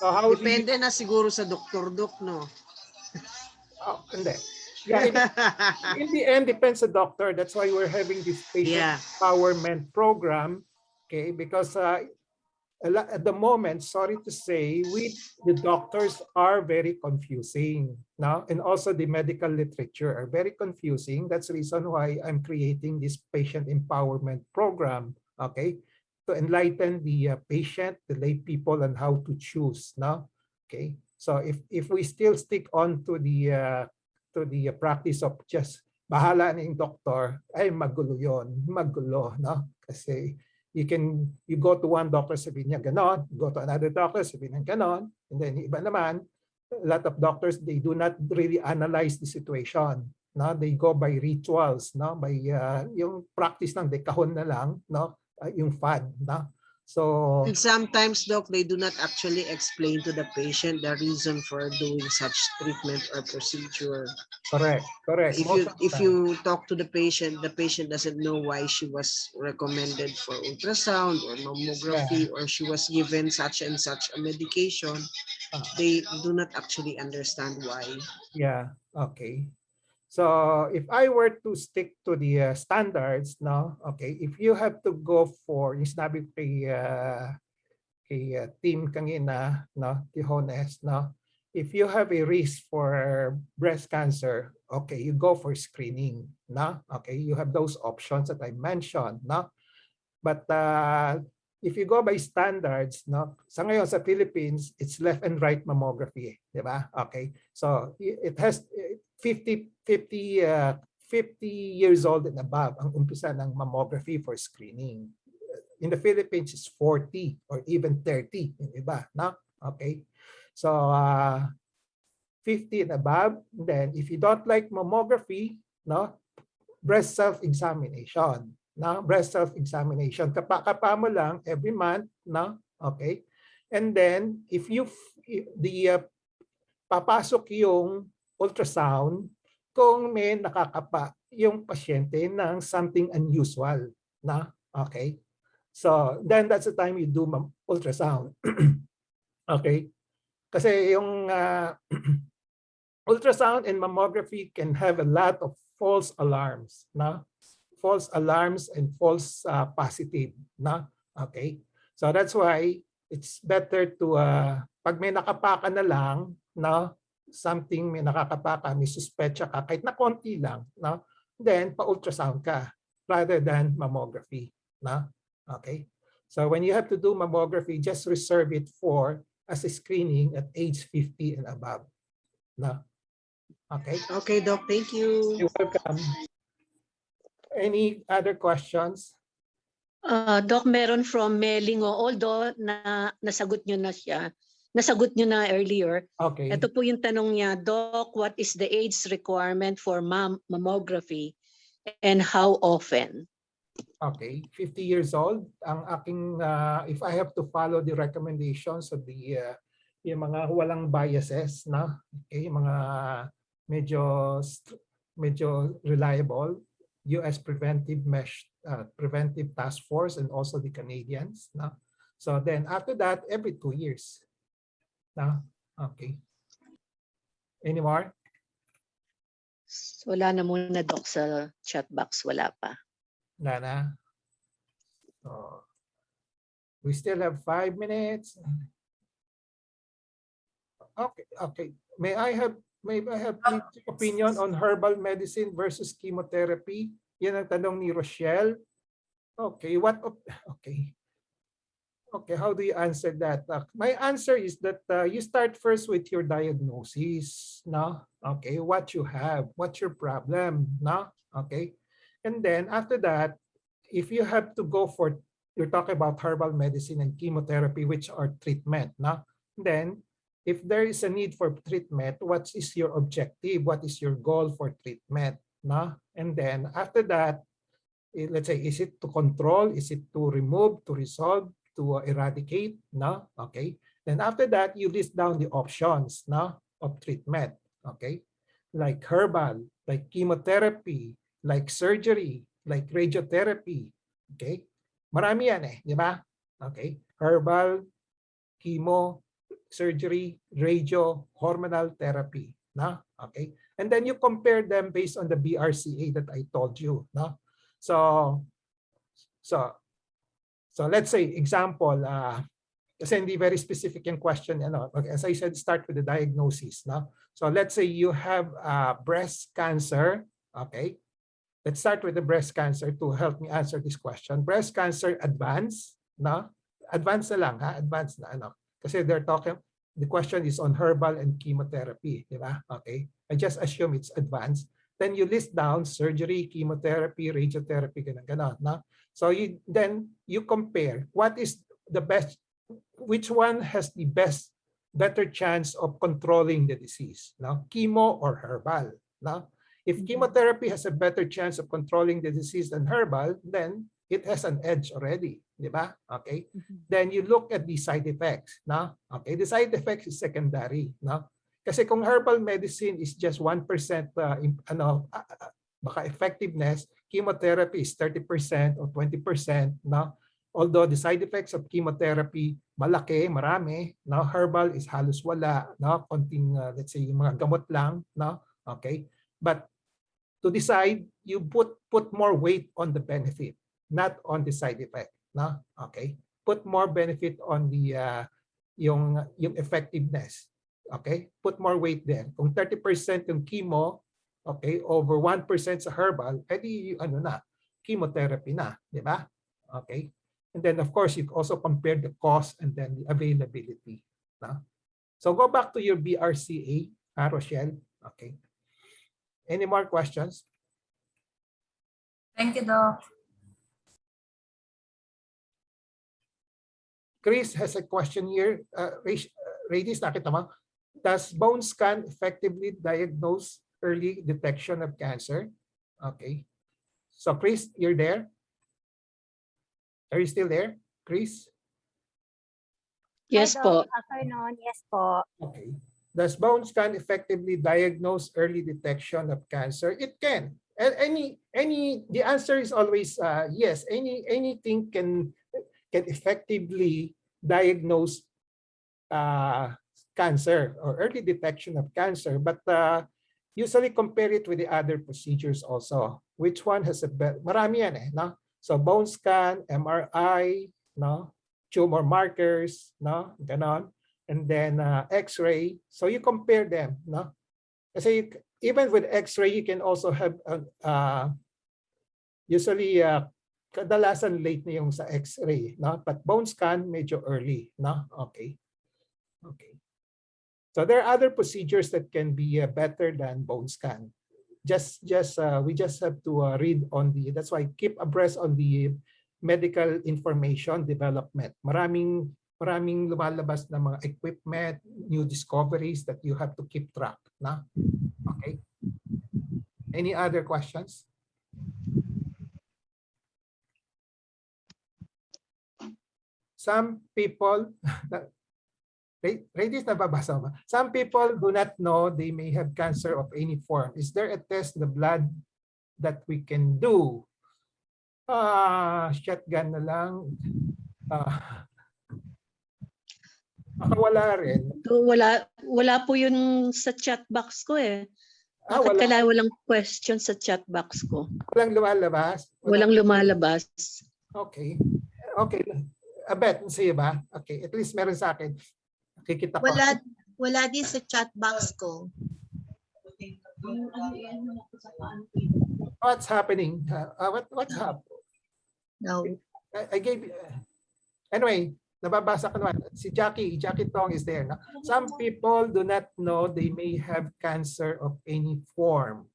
so how do you? Depende na siguro sa doktor, Dok, no? Oh, hindi. Yeah, in the end, depends the doctor. That's why we're having this patient Yeah. empowerment program. Okay, because at the moment, sorry to say, the doctors are very confusing now, and also the medical literature are very confusing. That's the reason why I'm creating this patient empowerment program. Okay, to enlighten the patient, the lay people, on how to choose. Now, okay. So if we still stick on to the practice of just bahala na yung doktor, ay magulo yon, magulo, no? Kasi you go to one doctor, sabihin niya ganon, go to another doctor, sabihin niya ganon, and then iba naman, a lot of doctors, they do not really analyze the situation, no? They go by rituals, no? By yung practice ng dekahon na lang, no? Yung fad, no? So And sometimes, Doc, they do not actually explain to the patient the reason for doing such treatment or procedure. correct. If you talk to the patient doesn't know why she was recommended for ultrasound or mammography, or she was given such and such a medication. They do not actually understand why. Yeah, okay. So if I were to stick to the standards, no, okay, if you have to go for, yung sinabi ko kay team kanina, no, Tijones, no, if you have a risk for breast cancer, okay, you go for screening, no, okay, you have those options that I mentioned, no, but if you go by standards, no, sa ngayon sa Philippines, it's left and right mammography, di ba? Okay, so it has 50 years old and above ang umpisa ng mammography for screening. In the Philippines, it's 40 or even 30, yung iba, no? Okay, so 50 and above. Then if you don't like mammography, no, breast self-examination, no, breast self-examination. Kapa mo lang every month, no, okay. And then if papasok yung ultrasound kung may nakakapa yung pasyente ng something unusual, na, okay. So then that's the time you do ultrasound. Okay, kasi yung ultrasound and mammography can have a lot of false alarms, na, false alarms and false positive, na, okay. So that's why it's better to pag may nakapaka na lang, na something may nakakapaka, may suspetsa ka kahit na konti lang, na, then pa-ultrasound ka rather than mammography, na, okay. So when you have to do mammography, just reserve it for as a screening at age 50 and above, na. Okay. Okay, Doc, thank you. You're welcome. Any other questions? Doc, meron from Melingo, although nasagot nyo na siya. Nasagot nyo na earlier. Okay. Ito po yung tanong niya, Doc, what is the age requirement for mammography and how often? Okay, 50 years old. Ang aking, if I have to follow the recommendations of the, yung mga walang biases, na, okay, yung mga medyo reliable, US Preventive Task Force, and also the Canadians, na. So then after that, every 2 years. Na, okay. Any more? Wala na muna, Doc, sa chat box. Wala pa. Nana. So we still have 5 minutes. Okay. May I have please opinion on herbal medicine versus chemotherapy? Yan ang tanong ni Rochelle. Okay, Okay, how do you answer that? My answer is that you start first with your diagnosis, no? Okay, what you have, what's your problem, no? Okay, and then after that, if you have to go for, you're talking about herbal medicine and chemotherapy, which are treatment, no? Then, if there is a need for treatment, what is your objective? What is your goal for treatment, no? And then after that, let's say, is it to control? Is it to remove, to resolve, to eradicate? No? Okay. Then after that, you list down the options, no, of treatment. Okay. Like herbal, like chemotherapy, like surgery, like radiotherapy. Okay. Marami yan eh, di ba? Okay. Herbal, chemo, surgery, radio, hormonal therapy. No? Okay. And then you compare them based on the BRCA that I told you. No? So, so, so let's say example, kasi hindi very specific yung question. Ano, okay, as I said, start with the diagnosis. No? So let's say you have breast cancer. Okay. Let's start with the breast cancer to help me answer this question. Breast cancer advanced. No? Advanced na lang. Ha? Advanced na. Ano? Kasi they're talking, the question is on herbal and chemotherapy. Di ba? Okay. I just assume it's advanced. Then you list down surgery, chemotherapy, radiotherapy, ganun. No? So then you compare what is the best, which one has the better chance of controlling the disease, no? Chemo or herbal, no? If chemotherapy has a better chance of controlling the disease than herbal, then it has an edge already, di ba? Okay. Then you look at the side effects, no? Okay, the side effects is secondary, no? Kasi kung herbal medicine is just 1% baka effectiveness, chemotherapy is 30% or 20%, no? Although the side effects of chemotherapy malaki, marami, no? Herbal is halos wala, no? Konting let's say yung mga gamot lang, no? Okay? But to decide, you put more weight on the benefit, not on the side effect, no? Okay? Put more benefit on the yung effectiveness. Okay? Put more weight there. Kung 30% yung chemo, okay, over 1% sa herbal, edi ano na, chemotherapy na, di ba? Okay? And then of course, you also compare the cost and then the availability. No? So go back to your BRCA, Rochelle. Okay. Any more questions? Thank you, Doc. Chris has a question here. Radis, nakita mo? Does bone scan effectively diagnose early detection of cancer? Okay. So Chris, you're there? Are you still there, Chris? Yes Hi, po. Doc. Afternoon. Yes po. Okay. Does bone scan effectively diagnose early detection of cancer? It can. The answer is always yes. Anything can effectively diagnose cancer or early detection of cancer, but usually compare it with the other procedures also. Which one has a better? Marami yan eh, no? So bone scan, MRI, no? Tumor markers, no? Ganon. And then X-ray. So you compare them, no? Kasi even with X-ray, you can also have usually kadalasan late na yung sa X-ray, no? But bone scan medyo early, no? Okay. Okay. So there are other procedures that can be better than bone scan. We just have to read on the, that's why keep abreast on the medical information development. Maraming lumalabas na mga equipment, new discoveries that you have to keep track, na? Okay. Any other questions? Some people Radis, nababasa mo? Some people do not know they may have cancer of any form. Is there a test in the blood that we can do? Shotgun na lang. Baka wala rin. Wala po yun sa chat box ko eh. Bakit kailangan walang question sa chat box ko? Walang lumalabas? Walang lumalabas. Okay. Okay. Abet, sa'yo ba? Okay. At least meron sa akin. Kikita ko. Wala din sa chat box ko. What's happening? What's happening? No. I gave anyway, Nababasa ko naman. Si Jackie Tong is there. No? Some people do not know they may have cancer of any form.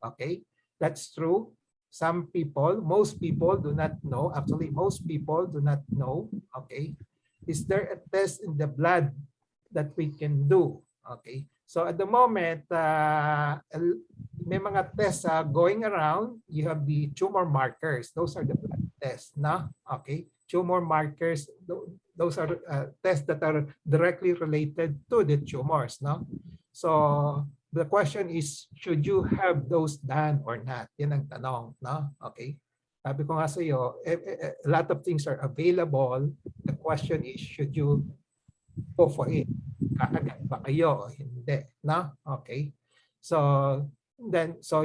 Okay, that's true. Some people, most people do not know. Actually, most people do not know. Okay, is there a test in the blood that we can do? Okay, so at the moment, may mga tests going around. You have the tumor markers. Those are the blood tests. No? Okay, tumor markers. Those are tests that are directly related to the tumors. No, so the question is, should you have those done or not? Yan ang tanong, no? Okay. Sabi ko nga sa iyo, a lot of things are available. The question is, should you go for it? Kakagat ba kayo o hindi, no? Okay. So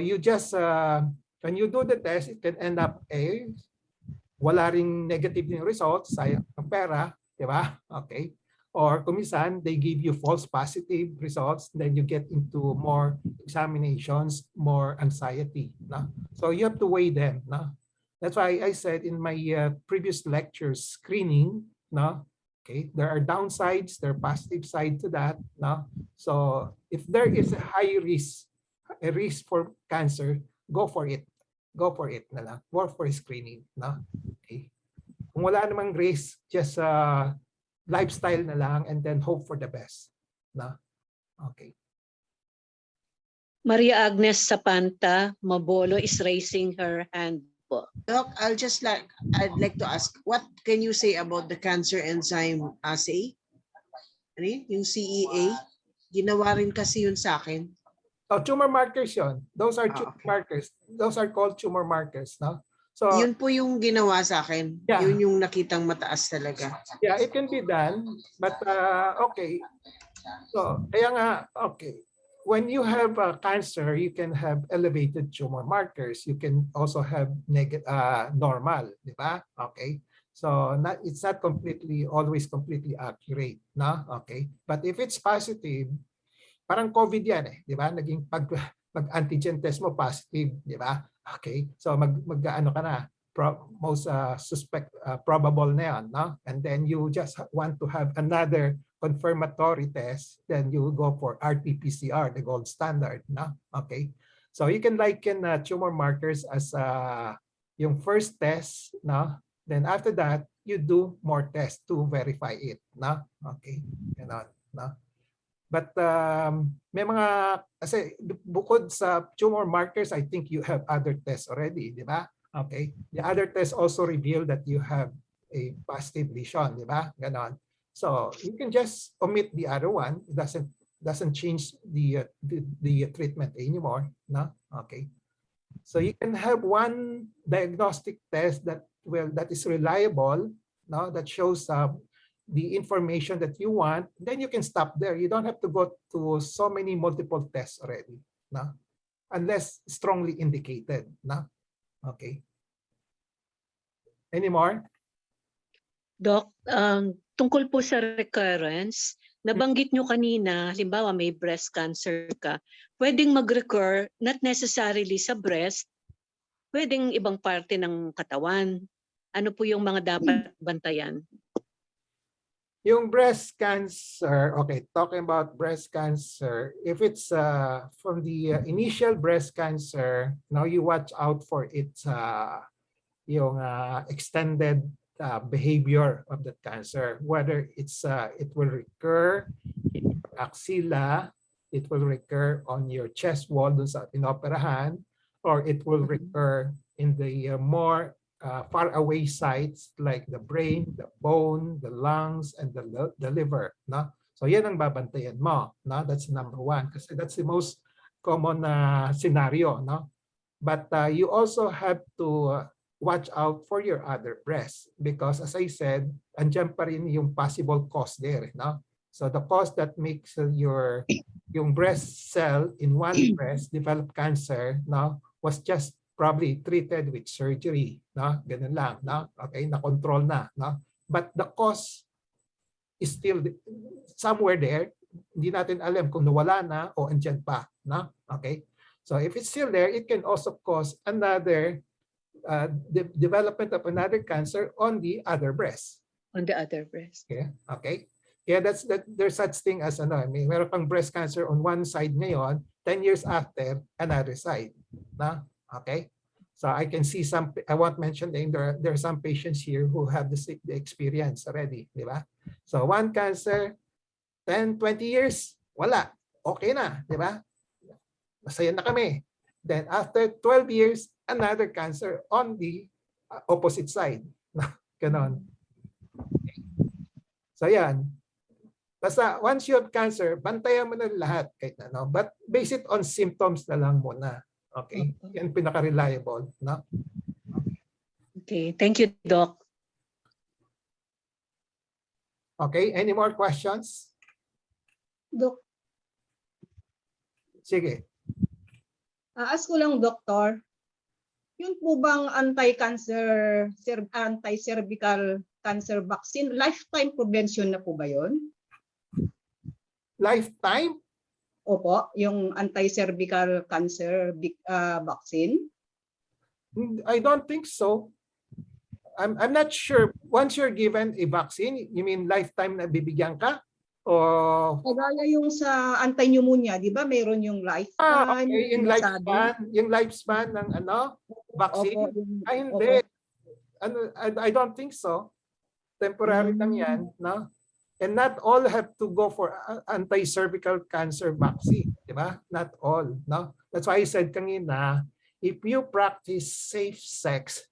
you just when you do the test, it can end up wala ring negative yung results, sayang ang pera, di ba? Okay. Or kumisan, they give you false positive results, then you get into more examinations, more anxiety. No? So you have to weigh them. No? That's why I said in my previous lectures, screening, no? Okay, there are downsides, there are positive side to that. No? So if there is a high risk, a risk for cancer, go for it. Go for it na lang. Go for screening. No? Okay. Kung wala namang risk, just lifestyle na lang and then hope for the best. No? Okay. Maria Agnes Sapanta Mabolo is raising her hand po. Doc, I'd like to ask, what can you say about the cancer enzyme assay? Ano yun? Yung CEA? Ginawa rin kasi yun sa akin. Oh, tumor markers yun. Those are tumor Okay. markers. Those are called tumor markers. No? So, Yun po yung ginawa sa akin. Yeah. Yun yung nakitang mataas talaga. yeah, it can be done. But, okay. So, kaya nga, okay. When you have cancer, you can have elevated tumor markers. You can also have normal, di ba? Okay. So, it's not always completely accurate. No? Okay. But if it's positive, parang COVID yan di ba? Naging pag-antigen test mo positive, di ba? Okay. So mag-ano ka na, most suspect probable na yan, no? And then you just want to have another confirmatory test, then you go for RT-PCR, the gold standard, no? Okay. So you can liken tumor markers as yung first test, no? Then after that, you do more tests to verify it, no? Okay. Ganon, no? But may mga, kasi bukod sa tumor markers, I think you have other tests already, di ba? Okay. The other tests also reveal that you have a positive lesion, di ba? Ganon. So you can just omit the other one. It doesn't change the treatment anymore, no? Okay. So you can have one diagnostic test that is reliable, no? That shows the information that you want, then you can stop there. You don't have to go to so many multiple tests already, no? Unless strongly indicated, no? Okay. Any more? Doc, tungkol po sa recurrence, nabanggit nyo kanina, halimbawa may breast cancer ka, pwedeng mag-recur not necessarily sa breast, pwedeng ibang parte ng katawan. Ano po yung mga dapat bantayan? Yung breast cancer, okay, talking about breast cancer, if it's from the initial breast cancer, now you watch out for its yung extended behavior of that cancer, whether it will recur in your axilla, it will recur on your chest wall dun sa inoperahan, or it will recur in the more far away sites like the brain, the bone, the lungs, and the liver. No? So yan ang babantayan mo. No? That's number one kasi that's the most common scenario. No? But you also have to watch out for your other breasts because as I said, andyan pa rin yung possible cause there. No? So the cause that makes yung breast cell in one breast develop cancer, no, was just probably treated with surgery, no? Ganun lang, no? Okay, na-control na, no? But the cause is still somewhere there. Hindi natin alam kung nawala na o andyan pa, no? Okay? So if it's still there, it can also cause another development of another cancer on the other breast. On the other breast. Okay. Okay. Kaya there's such thing as ano, meron pang breast cancer on one side ngayon, 10 years after, another side. Na? Okay? So I can see some, I won't mention them, there are some patients here who have the experience already, di ba? So one cancer, 10, 20 years, wala. Okay na, di ba? Masaya na kami. Then after 12 years, another cancer on the opposite side. Ganon. So yan. Basta once you have cancer, bantayan mo na lahat kahit ano. But base it on symptoms na lang muna. Okay? Yan pinaka-reliable. No? Okay, thank you, Doc. Okay, any more questions? Dok, Sige. ask ko lang, Doktor. Yun po bang anti-cervical cancer vaccine, lifetime prevention na po ba yun? Lifetime? Opo, yung anti-cervical cancer vaccine. I don't think so. I'm not sure. Once you're given a vaccine, you mean lifetime na bibigyan ka? O Kagaya yung sa anti-pneumonia, di ba meron yung lifetime? okay. Yung lifespan ng ano, vaccine? Opo, Hindi. Ano, I don't think so. Temporary lang yan, no? And not all have to go for anti-cervical cancer vaccine, di ba? Not all, no? That's why I said kanina, if you practice safe sex,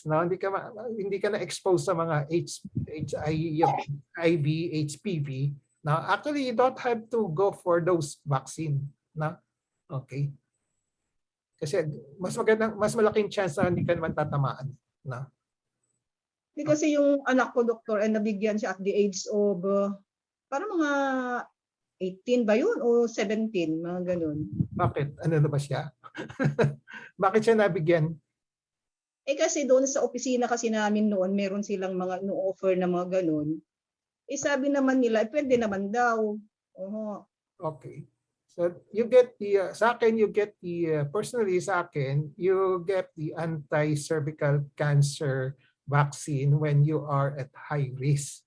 no, hindi ka na expose sa mga HIV, HPV. No, actually you don't have to go for those vaccine, no? Okay. Kasi mas malaking chance na hindi ka naman tatamaan, no? Kasi yung anak ko, Doktor, ay nabigyan siya at the age of parang mga 18 ba yun o 17, mga ganun. Bakit? Ano na ba siya? Bakit siya nabigyan? Kasi doon sa opisina kasi namin noon, meron silang mga no-offer na mga ganun. Sabi naman nila, pwede naman daw. Okay. So you get the, sa akin, you get the, personally sa akin, you get the anti-cervical cancer vaccine when you are at high risk.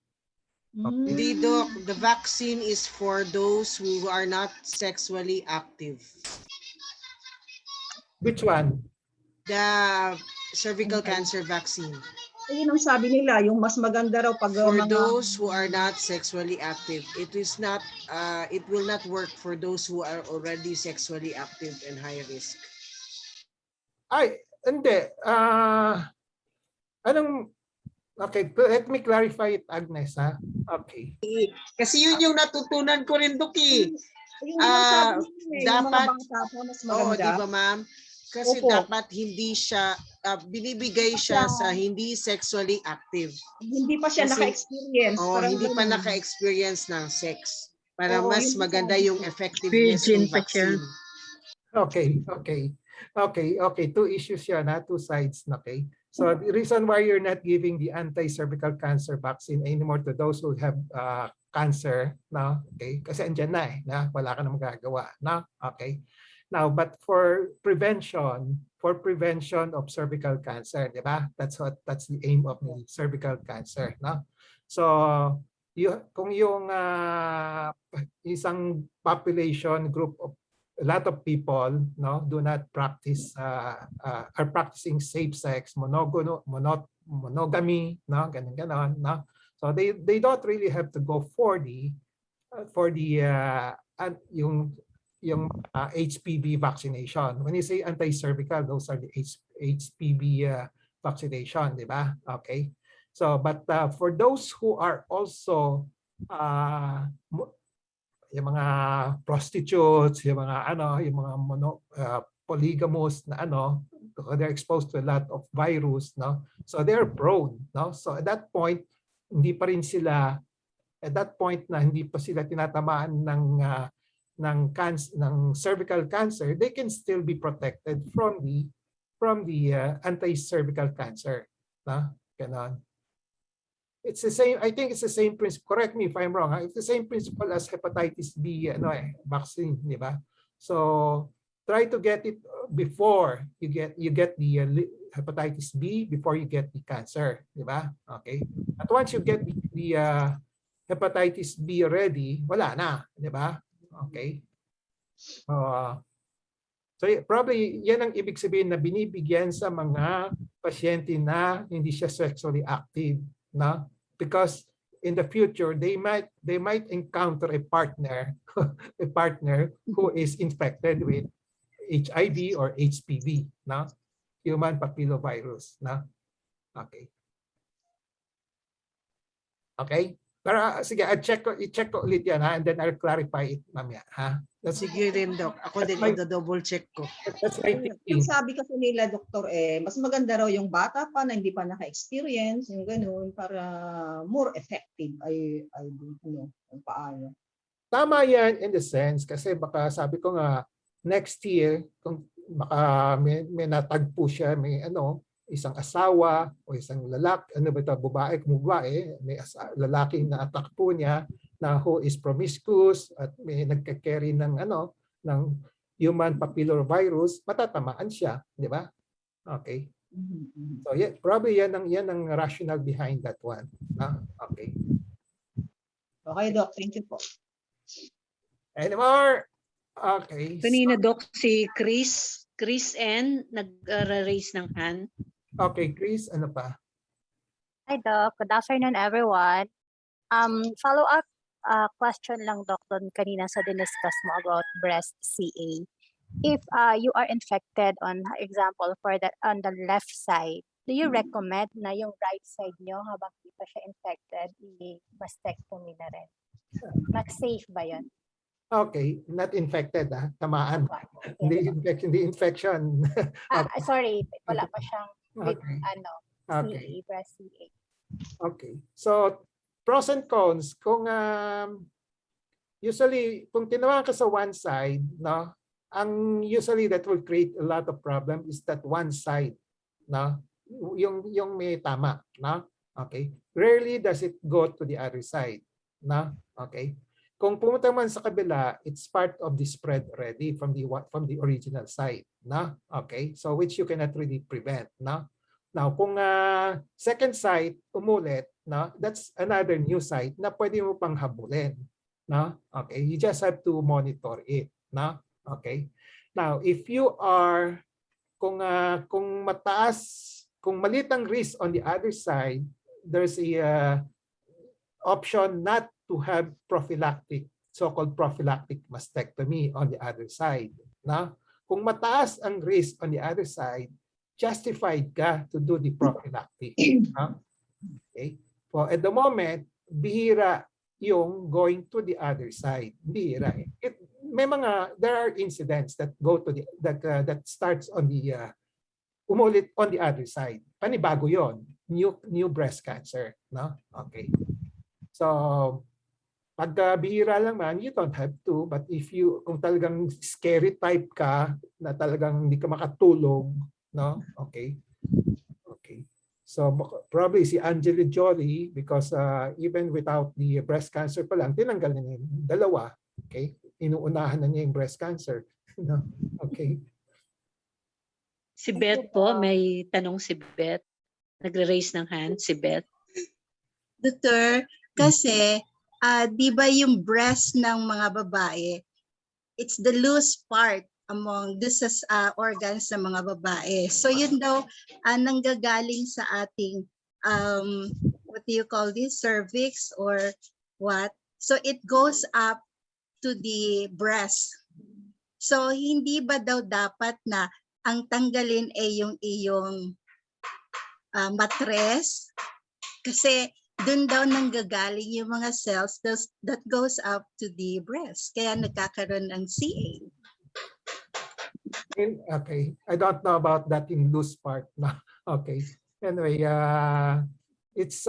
Hindi, Doc. The vaccine is for those who are not sexually active. Which one? The cervical cancer vaccine. Ayun ang sabi nila, yung mas maganda raw pag For mga... those who are not sexually active. It is not, it will not work for those who are already sexually active and high risk. Ay, hindi. Okay, let me clarify it, Agnes, ha? Okay. Kasi yun yung natutunan ko rin, Doki. dapat, mas maganda. di ba, ma'am? Kasi dapat hindi siya, binibigay siya sa hindi sexually active. Hindi pa siya naka-experience. Hindi pa naka-experience ng sex. Para mas maganda yung effectiveness ng vaccine. Okay. Two issues yan, ha? Two sides, okay? So the reason why you're not giving the anti-cervical cancer vaccine anymore to those who have cancer, no? Okay? Kasi andyan na eh, na wala ka na magagawa, no? Okay. Now, but for prevention of cervical cancer, di ba? That's the aim of the cervical cancer, no? So kung yung isang population group of a lot of people, no, do not practice, are practicing safe sex, monogamy, no, ganon, no. So they don't really have to go for the yung HPV vaccination. When you say anti-cervical, those are the HPV vaccination, di ba? Okay. So, but for those who are also yung mga prostitutes, yung mga polygamous na they're exposed to a lot of virus, no? So they're prone, no? So at that point, hindi pa sila tinatamaan ng cervical cancer, they can still be protected from the anti-cervical cancer, no? Ganon. It's the same, I think it's the same principle. Correct me if I'm wrong. It's the same principle as hepatitis B vaccine, di ba? So try to get it before you get the hepatitis B, before you get the cancer, di ba? Okay. At once you get the hepatitis B already, wala na, di ba? Okay. So probably yan ang ibig sabihin na binibigyan sa mga pasyente na hindi siya sexually active, na because in the future they might encounter a partner a partner who is infected with HIV or HPV, na human papillovirus, na. Okay. Okay? Pero sige, i-check ko ulit yan, ha, and then I'll clarify it mamaya, ha. Sige rin, Doc. Ako din, That's my- i-double check ko. That's my Yung thinking. sabi kasi nila, doktor, mas maganda raw yung bata pa na hindi pa naka-experience, yung ganun, para more effective ay don't know kung paano. Tama yan in the sense kasi baka sabi ko nga next year kung baka may natagpo siya, may isang asawa o isang lalaki, babae, kung babae, may lalaki na atakpo niya na who is promiscuous at may nagka-carry ng ng human papillovirus, matatamaan siya, di ba? Okay. So yeah, probably yan ang rationale behind that one. Okay. Okay, Doc. Thank you po. Any more? Okay. Kanina, Doc, si Chris N. nag-raise ng hand. Okay, Chris, ano pa? Hi, Doc. Good afternoon, everyone. Follow-up question lang, Doc, doon kanina sa diniscuss mo about breast CA. If you are infected, on example, for that on the left side, do you recommend na yung right side nyo habang di pa siya infected, i-mastectomy na rin? Mag-safe ba yun? Okay, not infected, tamaan. Hindi infection. Sorry, wala pa siyang with, Okay. CA, breast CA. Okay. So, pros and cons. Kung usually, kung tinamaan ka sa one side, no, ang usually that will create a lot of problem is that one side, no, yung may tama, no. Okay. Rarely does it go to the other side, no. Okay. Kung pumunta man sa kabila, it's part of the spread already from the original side, no? Okay? So which you cannot really prevent, no? Now, kung second site umulit, no? That's another new site na pwede mo pang habulin, no? Okay? You just have to monitor it, no? Okay? Now, if you are kung mataas, kung maliit ang risk on the other side, there's a option not to have prophylactic, so-called prophylactic mastectomy on the other side. Na? Kung mataas ang risk on the other side, justified ka to do the prophylactic. Okay? So at the moment, bihira yung going to the other side. Bihira. There are incidents that go to that starts on the umulit on the other side. Panibago yon, new breast cancer, no? Okay. So pag bihira lang man, you don't have to. But kung talagang scary type ka, na talagang hindi ka makatulog, no? Okay. Okay. So probably si Angela Jolie, because even without the breast cancer pa lang, tinanggal na niya yung dalawa. Okay. Inuunahan na niya yung breast cancer. No? Okay. Si Beth po, may tanong si Beth. Nagre-raise ng hand si Beth. Doctor, kasi di ba yung breast ng mga babae, it's the loose part among this organs ng mga babae. So yun daw nanggagaling sa ating what do you call this, cervix or what? So it goes up to the breast. So hindi ba daw dapat na ang tanggalin ay yung iyong matres? Kasi doon daw nanggagaling yung mga cells that goes up to the breast. Kaya nagkakaroon ng CA. Okay. I don't know about that in loose part. No. Okay. Anyway, it's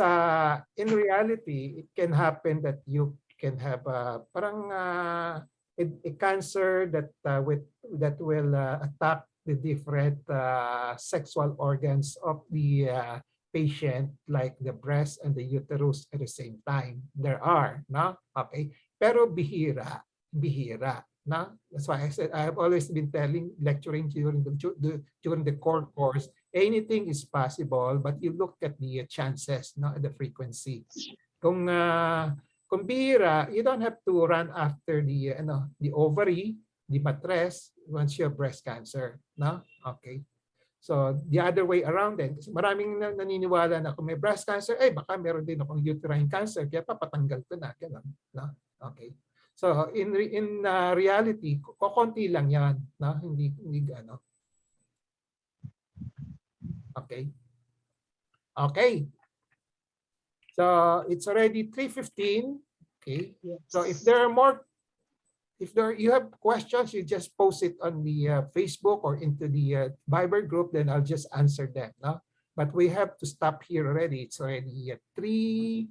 in reality, it can happen that you can have parang a cancer that will attack the different sexual organs of the patient, like the breast and the uterus at the same time. There are, no? Okay. Pero bihira. No? That's why I said I have always been lecturing during the core course. Anything is possible, but you look at the chances, no, the frequency. Kung bihira, you don't have to run after the ovary, the mattress once you have breast cancer, no? Okay. So the other way around din, kasi maraming naniniwala na kung may breast cancer, baka meron din akong uterine cancer, kaya papatanggal ko na, ganun, no? Okay. So in reality, konti lang 'yan, no? Hindi ano. Okay. Okay. So it's already 3:15. Okay. Yes. So if you have questions, you just post it on the Facebook or into the Viber group, then I'll just answer them, no? But we have to stop here already. It's already 3:16,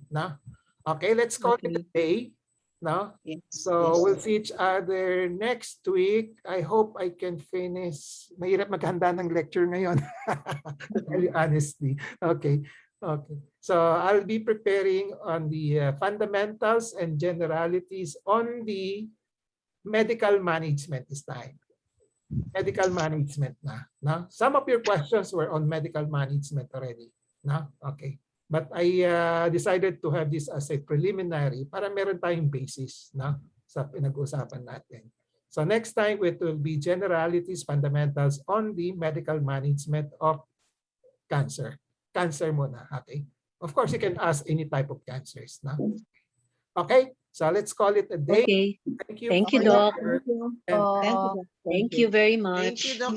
no? Okay, let's call it a day, no? Yes. So Yes. we'll see each other next week. I hope I can finish. Mahirap maghanda ng lecture ngayon. Honestly. Okay. Okay. So I'll be preparing on the fundamentals and generalities on the medical management this time. Medical management na. No? Some of your questions were on medical management already. No? Okay. But I decided to have this as a preliminary para meron tayong basis, no, sa pinag-usapan natin. So next time it will be generalities, fundamentals on the medical management of cancer. Cancer muna, okay? Of course, you can ask any type of cancers, no? Okay, so let's call it a day. Okay. Thank you. Thank you, for Doc. your- Thank and you. Doc. Thank you very Thank much. you, Doc.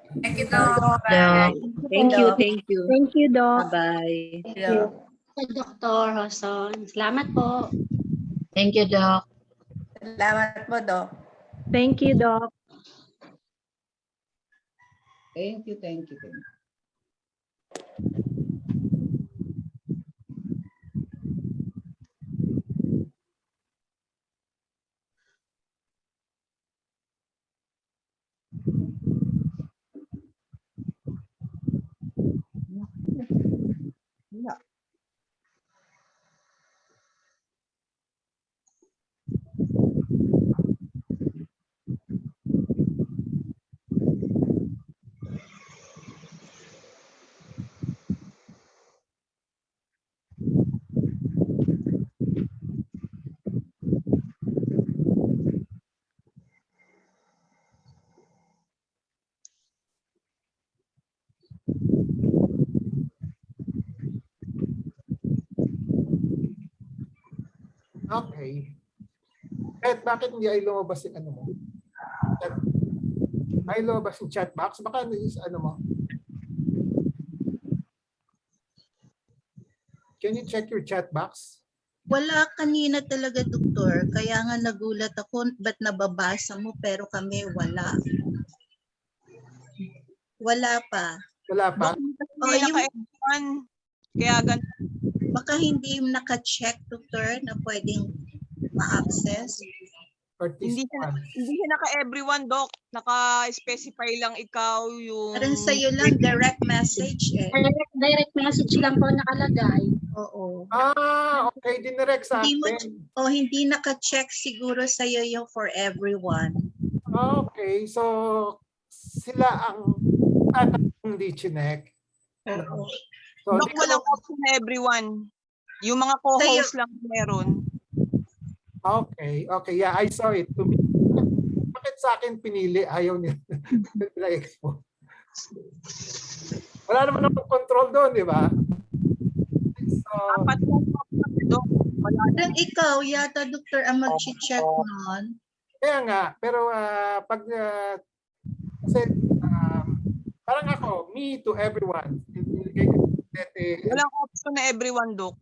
Thank you, Doc. Doc. Thank you, Doc. thank you. Thank you, Doc. Bye-bye. Yeah. Dr. Roson. Salamat po. Thank you, Doc. Salamat po, Doc. Thank you, Doc. Thank you. Okay. At bakit hindi ay lumabas yung ano mo? Ay lumabas yung chat box? Baka ano mo? Can you check your chat box? Wala kanina talaga, doktor. Kaya nga nagulat ako, ba't nababasa mo pero kami wala. Wala pa. Wala pa? Oh, yung, Kaya ganun. baka hindi naka-check, doktor, na pwedeng ma-access. Hindi siya naka-everyone, Doc. Naka-specify lang ikaw yung... Parang sa'yo lang, direct message eh. Direct message lang po nakalagay. Oo. Okay. Dinirect sa Hindi mo, atin. hindi naka-check siguro sa'yo yung for everyone. Okay. So, sila ang hindi chinek. Oo. So, Doc, walang option na everyone. Yung mga co-host lang meron. Okay. Yeah, I saw it. Bakit sa akin pinili? Ayaw nila. Expo. Wala naman akong control doon, di ba? So, Apat lang, Doc. Wala na. Parang ikaw, yata, doktor, ang mag-check nun. kaya nga. Pero pag... kasi parang ako, me to everyone. Walang option na everyone, Doc.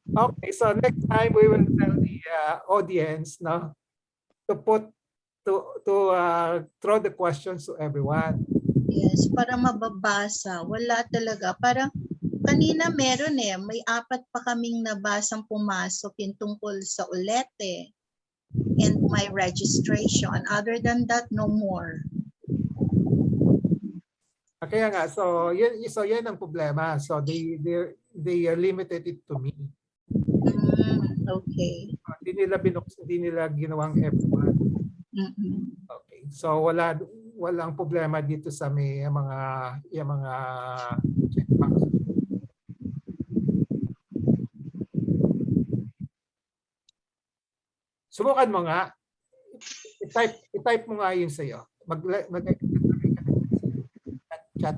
Okay, so next time we will tell the audience, no, to throw the questions to everyone. Yes, para mababasa. Wala talaga. Parang kanina meron eh. May 4 pa kaming nabasang pumasok yung tungkol sa ulete and my registration. Other than that, no more. Kaya nga, so yan ang problema. So they limited it to me. Okay. Hindi nila hindi nila ginawang everyone. Okay. So walang problema dito sa may yung mga checkbox. Subukan mo nga. I-type mo nga yun sa'yo. Chat.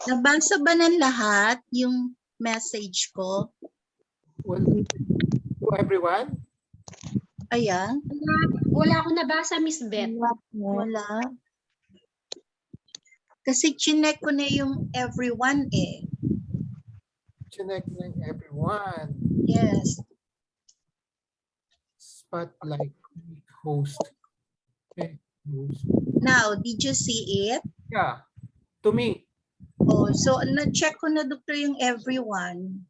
Nabasa ba ng lahat yung message ko? Well, to everyone? Ayan. Wala akong nabasa, Miss Beth. Wala. Kasi chinek ko na yung everyone eh. Chinek ng everyone. Yes. Spotlight host. Okay. Host. Now, did you see it? Yeah. To me. Oh, so na-check ko na, Doctor, yung everyone.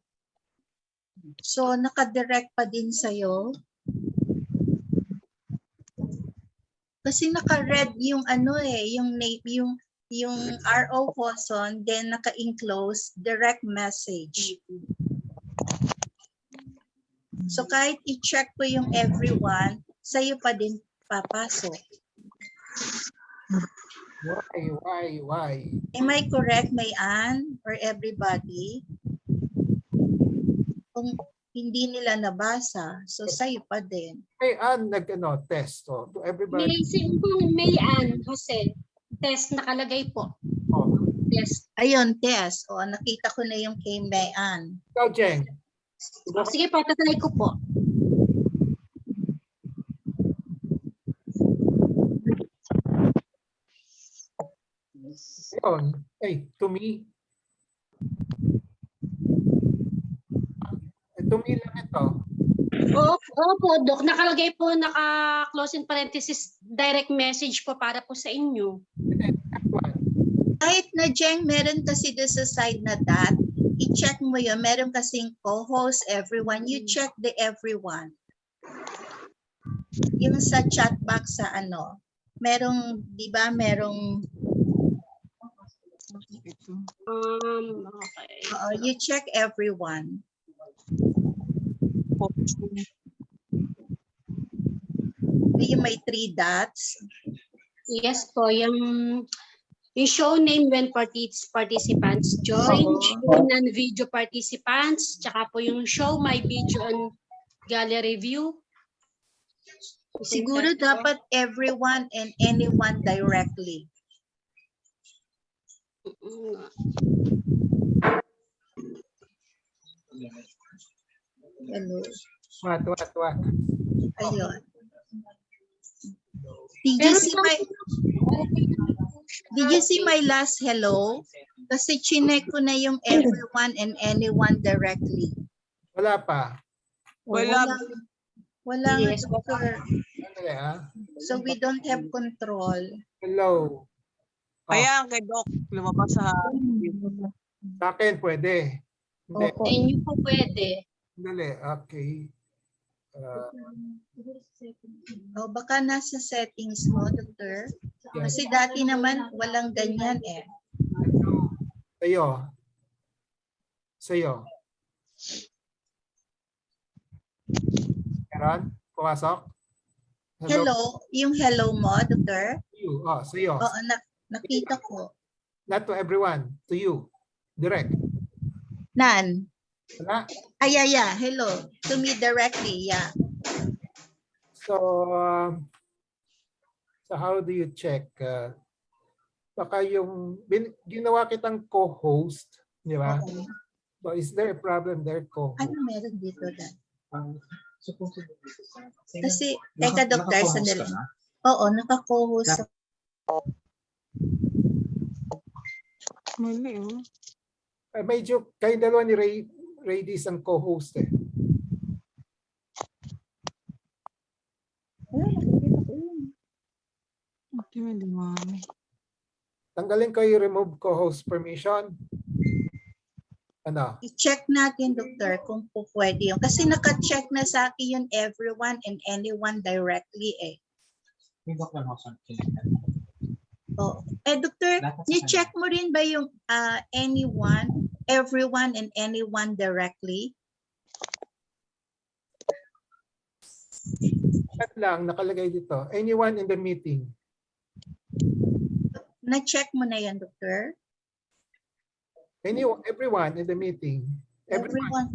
So naka-direct pa din sa'yo. Kasi naka-red yung ano eh, yung name, yung ROJoson, then naka-enclose direct message. So kahit i-check ko yung everyone, sa'yo pa din papasok. Why? Am I correct, Mayan, or everybody? Kung hindi nila nabasa, so sa'yo pa din. Hey, test to everybody. Mayan, Jose. Test nakalagay po. Oh. Test. Ayun, test. O, nakita ko na yung kay Mayan. Ikaw, Jeng. Sige po, tatry ko po. Yun. Hey, to me. To me lang ito. Opo, Doc. Nakalagay po, naka-close in parenthesis, direct message po para po sa inyo. Kahit na, Jeng, meron kasi doon sa side na that, i-check mo yun. Meron kasing co-host, everyone. You check the everyone. Yung sa chat box sa ano, merong, di ba, merong... Okay. You check everyone. Yung may 3 dots. Yes po, yung show name when participants join, show non-video participants, tsaka po yung show my video on gallery view. Siguro dapat everyone and anyone directly. Hello. What? Ayun. Did you see my last hello? Kasi chinek ko na yung everyone and anyone directly. Wala pa. Wala Yes, nga, Doctor. Wala. So we don't have control. Hello. Kaya kay Doc, lumabas sa Sa akin, pwede. Hindi. Sa inyo po pwede. Dali. Okay. Baka nasa settings mo, Doctor. Kasi dati naman walang ganyan eh. Sa'yo. Meron? Pumasok? Hello? Yung hello mo, Doctor? You. Sa'yo. Oo, nakita ko. Not to everyone. To you. Direct. Nan? Wala? Yeah. Hello. To me directly, yeah. So how do you check? Baka yung ginawa kitang co-host, di ba? Okay. So is there a problem there, co-host? Ano meron dito, Dan? Kasi, teka doktor, sandali. Oo, naka-co-host. Mali, oh. Medyo kayong dalawa ni Radies ang co-host eh. Okay, may dumami. Tanggalin ko yung remove co-host permission. Ano? I-check natin, doktor, kung po pwede yun. Kasi naka-check na sa akin yung everyone and anyone directly eh. Oh. Doktor, ni-check mo rin ba yung anyone, everyone and anyone directly? Chat lang, nakalagay dito. Anyone in the meeting. Na-check mo na yan, doktor? Everyone in the meeting. Everyone.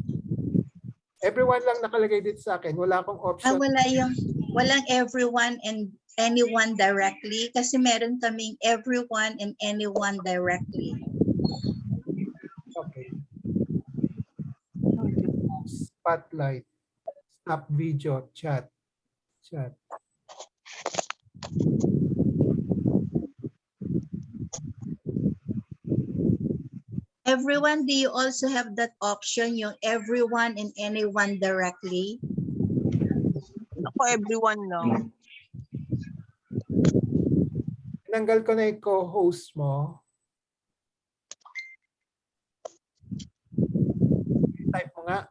Everyone lang nakalagay dito sa akin. Wala akong option. Walang everyone and anyone directly kasi meron kaming everyone and anyone directly. Okay. Spotlight. Stop video. Chat. Everyone, do you also have that option, yung everyone and anyone directly? Ako, everyone lang. Tinanggal ko na yung co-host mo. Type mo nga.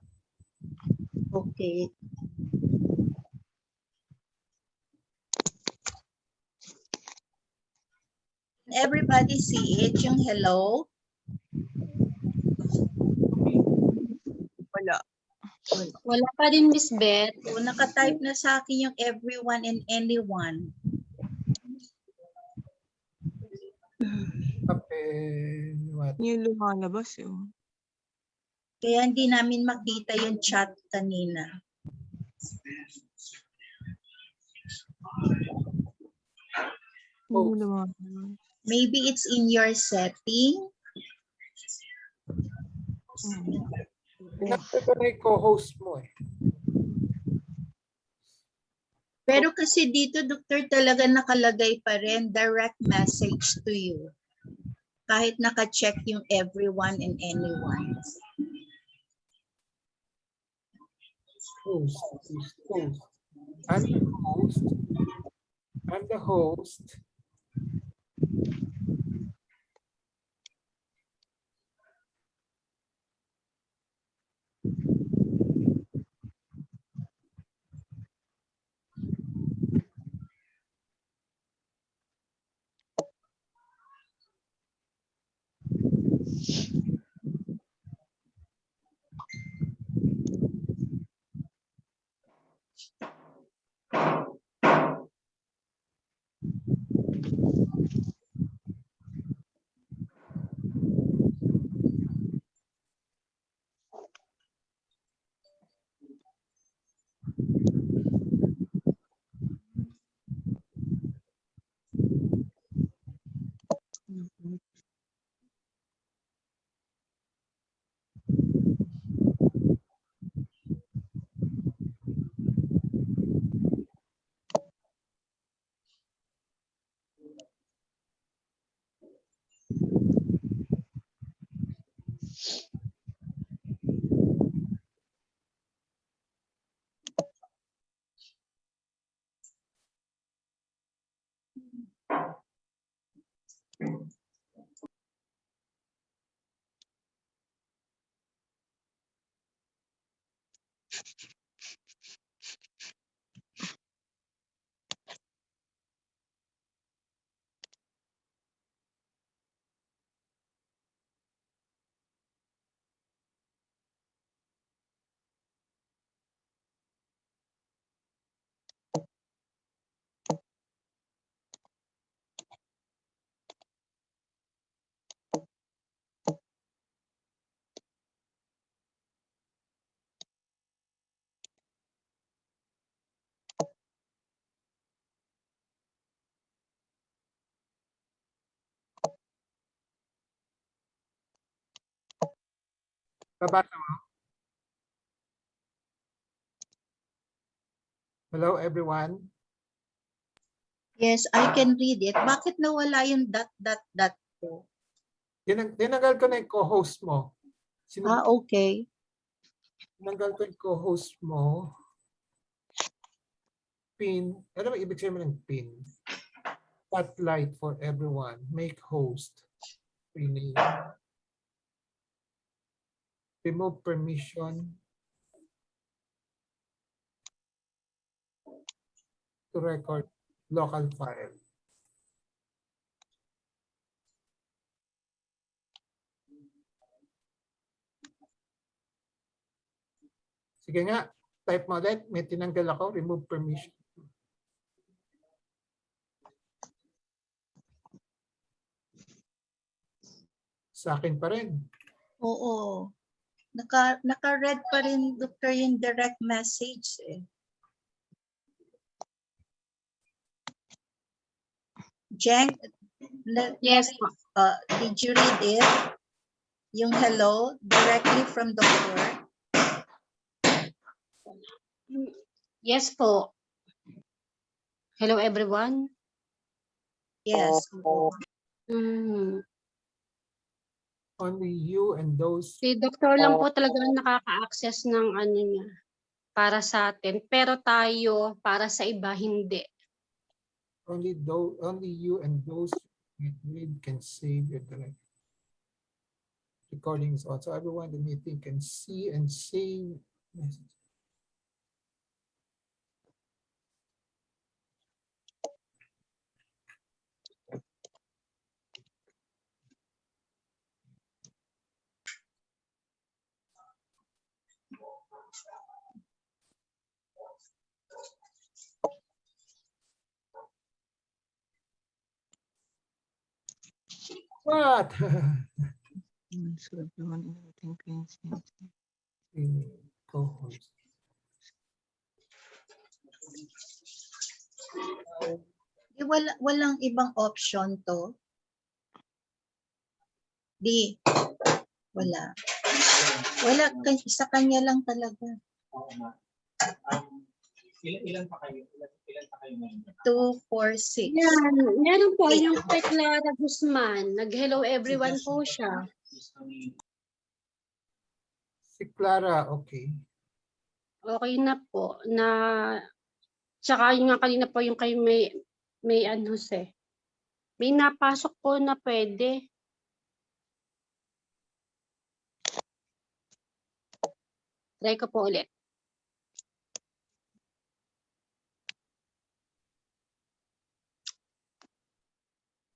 Okay. Everybody see it, yung hello? Wala. Wala pa din, Miss Beth. O, naka-type na sa akin yung everyone and anyone. What? Yung lumalabas, oh. Kaya hindi namin makita yung chat kanina. Yung lumalabas. Maybe it's in your setting. Tinanggal ko na yung co-host mo eh. Pero kasi dito, doktor, talaga nakalagay pa rin direct message to you. Kahit naka-check yung everyone and anyone. Host. I'm the host. I'm the host. Babasa mo? Hello, everyone. Yes, I can read it. Bakit nawala yung dot po? Tinanggal ko na yung co-host mo. Okay. Tinanggal ko yung co-host mo. Pin. Ano ba ibig sabihin ng pin? Spotlight for everyone. Make host. Rename. Remove permission to record local file. Sige nga, type mo ulit. May tinanggal ako. Remove permission. Sa akin pa rin. Oo. Naka-read pa rin, Doctor, yung direct message eh. Jen, Yes po. did you read it? Yung hello directly from Doctor? Yes po. Hello everyone. Yes. Mm. Only you and those. Si Doktor lang po talaga ang nakaka-access ng ano niya para sa atin. Pero tayo, para sa iba, hindi. Only you and those who read can save your direct recordings. Also, everyone in the meeting can see and save messages. What? Co-host. Walang ibang option to? Wala. Wala, sa kanya lang talaga. Ilan pa kayo? Ilan pa kayo ngayon? 2, 4, 6. Yan. Meron po yung kay Clara Guzman. Nag-hello everyone po siya. Si Clara, okay. Okay na po. Tsaka yung nga kanina po yung kay may ano se. May napasok po na pwede. Try ko po ulit.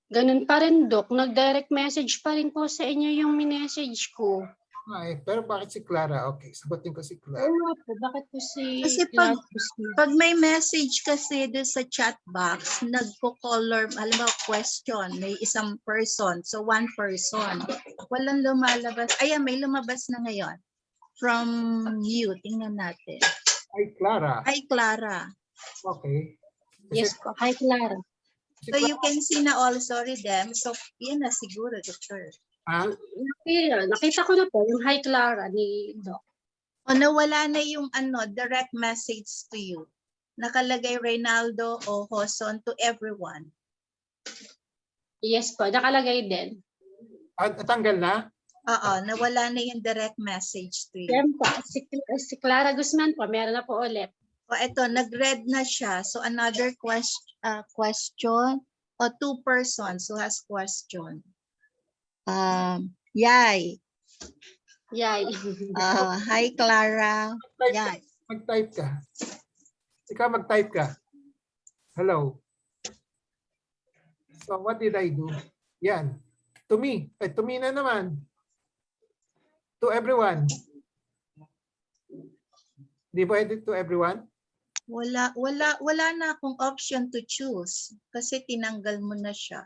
Ganun pa rin, Dok. Nag-direct message pa rin po sa inyo yung message ko. Ay, pero bakit si Clara? Okay, sagutin ko si Clara. Oo po, bakit po si Kasi pag may message kasi doon sa chat box, nagpo-color, alam mo, question, may isang person, so one person. Walang lumalabas. Ayan, may lumabas na ngayon. From you, tingnan natin. Hi, Clara. Hi, Clara. Okay. Yes po, hi Clara. So you can see na also them. So yun na siguro, Doctor. Nakita ko na po yung hi Clara ni Doc. O nawala na yung direct message to you. Nakalagay Reynaldo o ROJoson to everyone. Yes po, nakalagay din. Tanggal na? Oo, nawala na yung direct message to you. Yan po, si Clara Guzman po, meron na po ulit. O eto, nag-read na siya. So another question o 2 persons who has question. Yay. Yay. Hi, Clara. Yay. Mag-type ka. Ikaw mag-type ka. Hello. So what did I do? Yan. To me. To me na naman. To everyone. Di ba edit to everyone? Wala na akong option to choose kasi tinanggal mo na siya.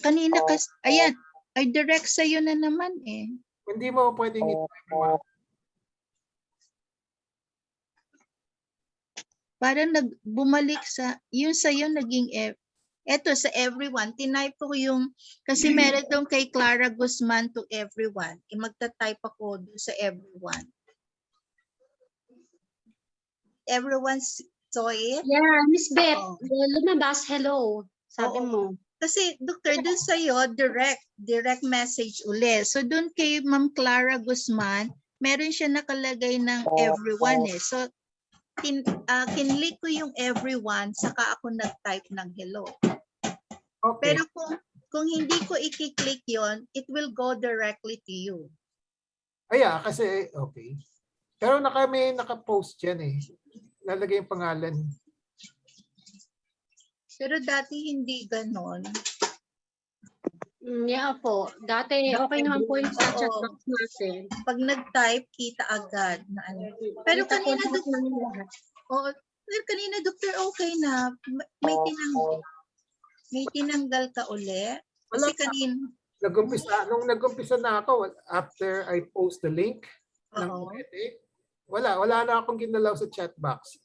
Kanina kasi, ayan, ay direct sa'yo na naman eh. Hindi mo pwedeng ito everyone. Parang bumalik sa, yun sa'yo naging, eto sa everyone, tinype ko yung, kasi meron doon kay Clara Guzman to everyone. Magta-type ako doon sa everyone. everyone saw it? Yeah, Miss Beth, Oo. lumabas, hello. Sabi Oo. mo. Kasi, Doktor, dun sa'yo, direct message uli. So, dun kay Ma'am Clara Guzman, meron siya nakalagay ng everyone eh. So, kinlik ko yung everyone, saka ako nag-type ng hello. Okay. Pero kung hindi ko i-click yon, it will go directly to you. Aya, kasi, okay. Pero may naka-post yan eh. Lalagay yung pangalan. Pero dati hindi ganon. Yeah po. Dati, okay naman po yung sa chat box natin. Pag nag-type, kita agad na ano. Pero Kita po kanina, lahat ng lahat. pero kanina, Doktor, okay na. May tinanggal ka uli. Kasi Wala. kanina, Nung nag-umpisa na ako, after I post the link ng Oo. Olete, wala na akong ginalaw sa chat box.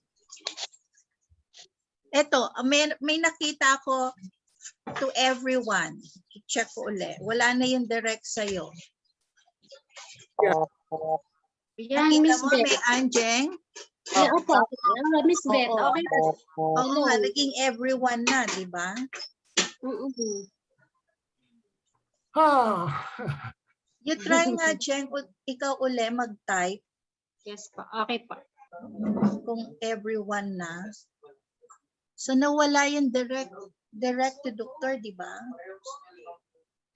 eto, may nakita ako to everyone. Check ko uli. Wala na yung direct sa'yo. Yan, Nakita Miss mo, Beth. may Anjeng? Yeah, opo. Miss Beth, Oo. okay po. Oo nga, naging everyone na, di ba? You try nga, Jen, ikaw uli mag-type. Yes po, okay po. Kung everyone na. So nawala yung direct to doctor, di ba?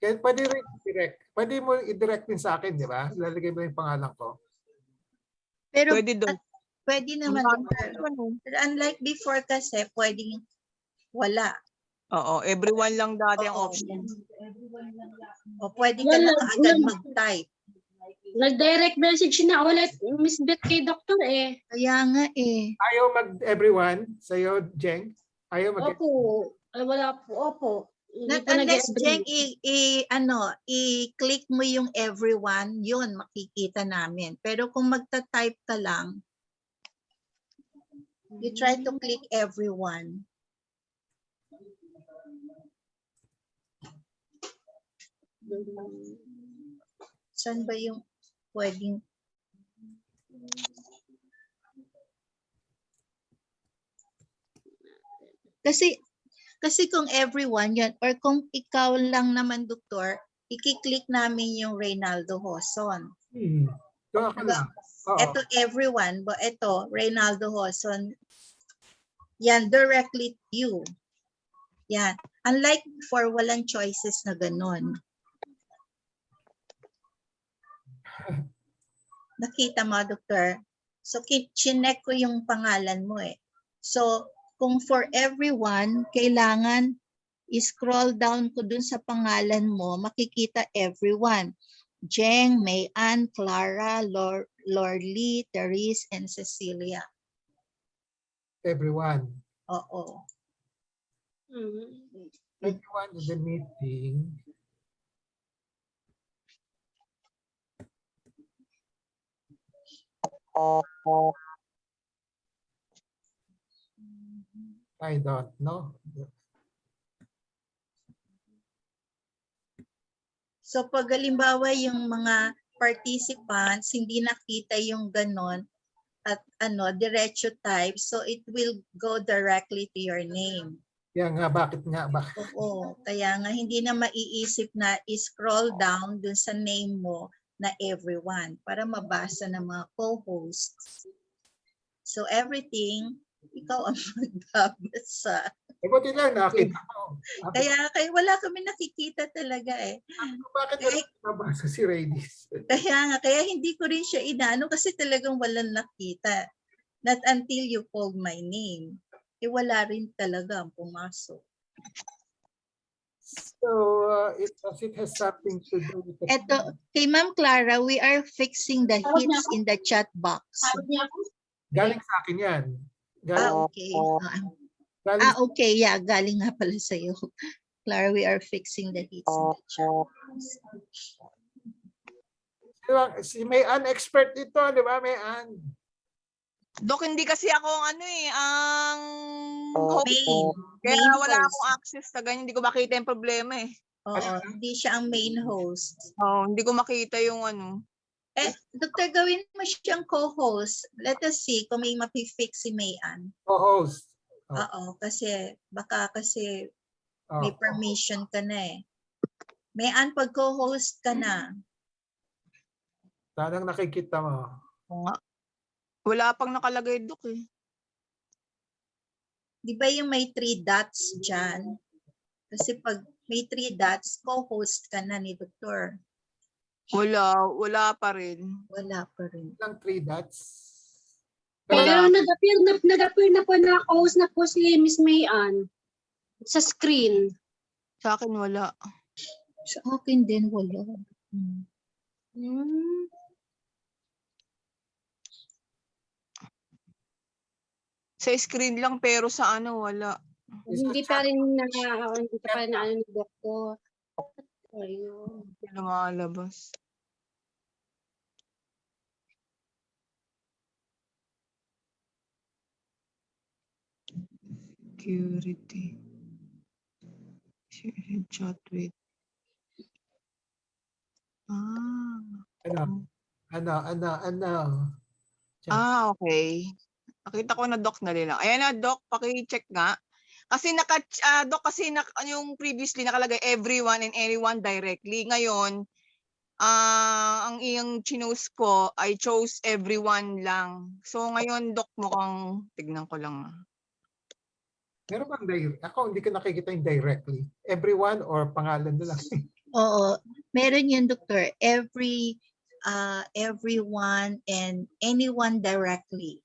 Kaya pwede rin direct. Pwede mo i-direct din sa akin, di ba? Lalagay mo yung pangalan ko. Pero Pwede doon. pwede naman, doctor. Pero unlike before kasi, pwedeng wala. Oo, everyone lang dati ang Oo. option. O pwede ka na kaagad mag-type. Nag-direct message na ulit Miss Beth kay Doctor eh. Kaya nga eh. Ayaw mag-everyone sa'yo, Jeng? Ayaw mag- Opo. Ay, wala po. Opo. Hindi Not po unless, nag-agree. Jen, i-click mo yung everyone, yun, makikita namin. Pero kung magta-type ka lang, you try to click everyone. Saan ba yung pwedeng? Kasi kung everyone yun, or kung ikaw lang naman, doktor, i-click namin yung Reynaldo Hoson. So ako lang. Oo. Ito everyone, but ito, Reynaldo Hoson, yan, directly to you. Yan. Unlike before, walang choices na ganun. Nakita mo, doktor? So, chinek ko yung pangalan mo eh. So, kung for everyone, kailangan i-scroll down ko dun sa pangalan mo, makikita everyone. Jeng, Mayan, Clara, Lorly, Therese, and Cecilia. Everyone. Oo. Everyone in the meeting. I don't know. So pag halimbawa yung mga participants, hindi nakita yung ganon at diretso type, so it will go directly to your name. Yan nga, bakit nga? Oo, kaya nga hindi na maiisip na i-scroll down dun sa name mo na everyone para mabasa ng mga co-hosts. So everything, ikaw ang magbabasa. Buti lang, nakita ko. Kaya wala kami nakikita talaga eh. Bakit wala nabasa si Radies? Kaya hindi ko rin siya inaano kasi talagang walang nakita. Not until you called my name. Wala rin talaga ang pumasok. So, it has something to do with the... Eto, kay Ma'am Clara, we are fixing the hits in the chat box. Galing sa akin yan. Okay. Okay, yeah, galing nga pala sa'yo. Clara, we are fixing the hits in the chat box. Si Mayan, expert dito, di ba, Mayan? Dok, hindi kasi ako ang host. Kaya wala akong access sa ganyan. Hindi ko makita yung problema eh. Oo, hindi siya ang main host. Oo, hindi ko makita yung Doktor, gawin mo siyang co-host. Let us see kung may mapifix si Mayan. Co-host. Oo, kasi baka kasi may Oh. permission ka na eh. Mayan, pag co-host ka na. Tanang nakikita mo. Oo nga. Wala pang nakalagay, Dok eh. Di ba yung may 3 dots dyan? Kasi pag may 3 dots, co-host ka na ni Doktor. Wala pa rin. Wala pa rin. Lang 3 dots. Pero nag-appear na po na host na po si Miss Mayan sa screen. Sa akin wala. Sa akin din wala. Sa screen lang pero sa ano wala. Hindi pa rin na ano ni Doktor. Ayun. Hindi lumalabas. Security. Chat with. Ano? Okay. Nakita ko na, Doc, na lang. Ayan na, Doc, paki-check nga. Kasi Doc, yung previously nakalagay everyone and anyone directly. Ngayon, ang iyang chinose ko, I chose everyone lang. So ngayon, Doc, mukhang tignan ko lang. Meron bang direct? Ako hindi ko nakikita yung directly. Everyone or pangalan na lang. Oo, meron yun, Doktor. Everyone and anyone directly.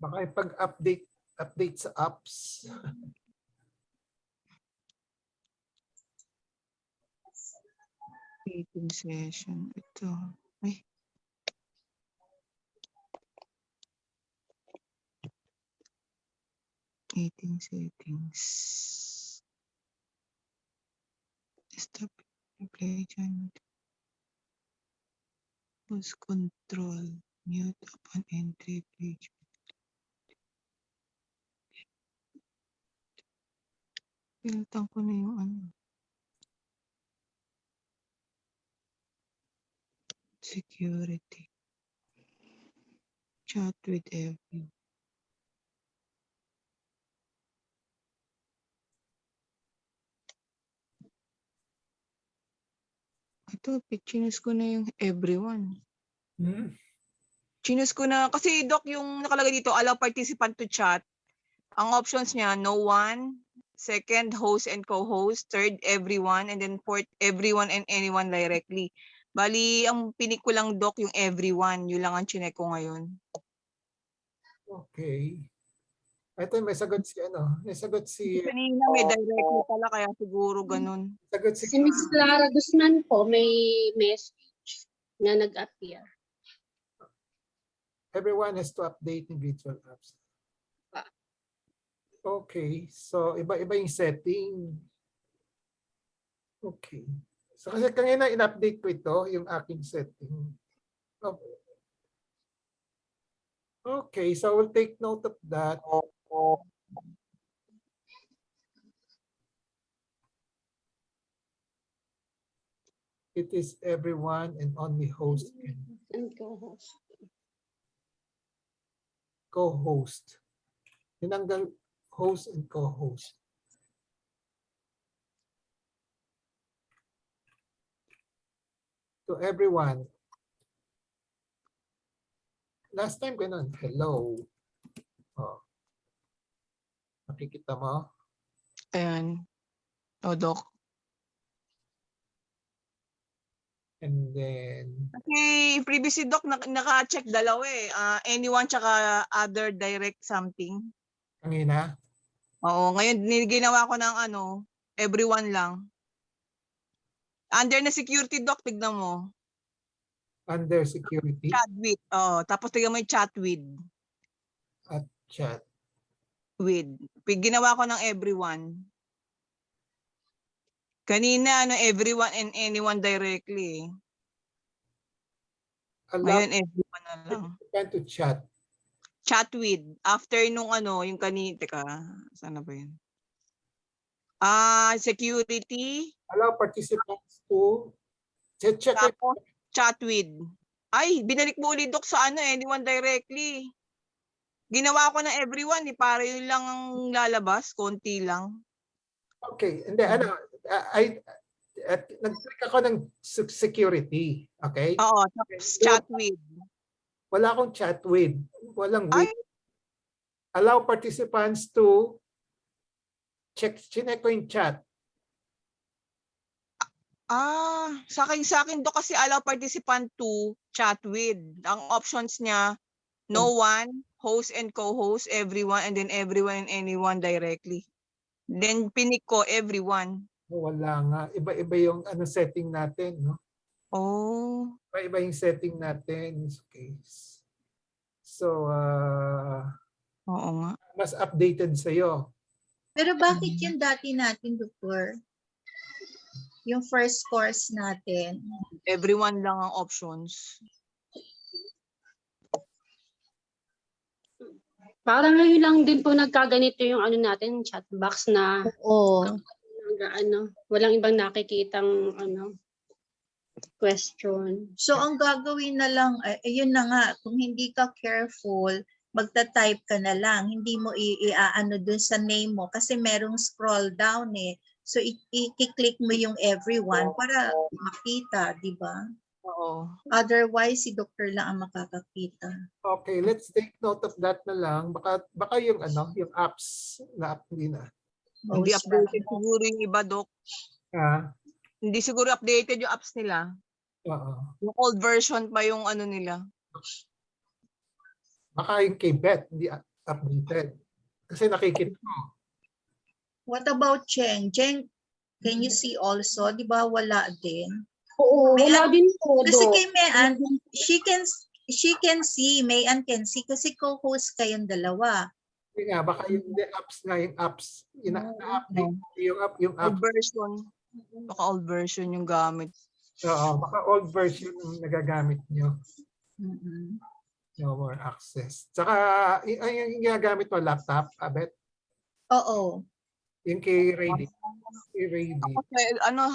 Baka pag-update sa apps. Meeting session. Ito. Ay. Meeting settings. Stop replay time. Pause control. Mute upon entry page. Pinutang ko na yung ano. Security. Chat with everyone. Ito, chinus ko na yung everyone. Chinus ko na, kasi Doc, yung nakalagay dito, allow participant to chat. Ang options niya, no one, second, host and co-host, third, everyone, and then fourth, everyone and anyone directly. Bali, ang pinik ko lang, Doc, yung everyone. Yun lang ang chinek ko ngayon. Okay. Ito may sagot si ano? May sagot si... Kanina may directly pala, kaya siguro ganun. Sagot Si Miss Clara Guzman po may message na nag-appear. Everyone has to update in virtual apps. Okay. So, iba-iba yung setting. Okay. So, kasi kanina in-update ko ito, yung aking setting. Okay. Okay. So, we'll take note of that. It is everyone and only host And co-host. Co-host. Tinanggal host and co-host. To everyone. Last time ganun. Hello. Oh. Nakikita mo? Ayan. O, Doc. And then... Okay, previously, Doc, naka-check dalawa eh. Anyone tsaka other direct something. Kanina? Oo, ngayon ginawa ko ng ano, everyone lang. Under na security, Doc, tignan mo. Under security? Chat with. Oh, tapos tignan mo yung chat with. At chat. With. Ginawa ko ng everyone. Kanina, ano, everyone and anyone directly. Ngayon, everyone na lang. To chat. Chat with. After nung ano, yung kanina, teka, sana ba yun? Security. Allow participants to Check ko. Tapos, chat with. Ay, binalik mo ulit, Doc, sa anyone directly. Ginawa ko ng everyone, para yun lang ang lalabas, konti lang. Okay, hindi, nag-click ako ng security, okay? Oo, tapos chat with. Wala akong chat with. Walang with. Ay, Allow participants to chinek ko yung chat. sa akin do kasi allow participant to chat with. Ang options niya, no one, host and co-host, everyone, and then everyone and anyone directly. Then pinik ko everyone. Wala nga. Iba-iba yung setting natin, no? Oh. Iba-iba yung setting natin. Okay. So, Oo nga. mas updated sa'yo. Pero bakit yung dati natin, Doktor? Yung first course natin. Everyone lang ang options. Parang ngayon lang din po nagkaganito yung natin, chat box na walang ibang nakikitang question. So, ang gagawin na lang, ayun na nga, kung hindi ka careful, magta-type ka na lang. Hindi mo i-ano dun sa name mo kasi merong scroll down eh. So, i-click mo yung everyone para makita, di ba? Oo. Otherwise, si Doktor lang ang makakakita. Okay, let's take note of that na lang. Baka yung yung apps na hindi na. Hindi updated siguro yung iba, Doc. Hindi siguro updated yung apps nila. Oo. Yung old version pa yung nila. Baka yung kay Beth, hindi updated. Kasi nakikita ko. What about Cheng? Cheng, can you see also? Di ba wala din? Oo, wala din po. Kasi kay Mayan, she can see, Mayan can see kasi co-host kayong dalawa. Hindi nga, baka yung apps nga, yung apps. Yung old version. Baka old version yung gamit. Oo, baka old version yung nagagamit nyo. No more access. Saka, yung ginagamit mo, laptop, Abet? Oo. Yung kay Rady.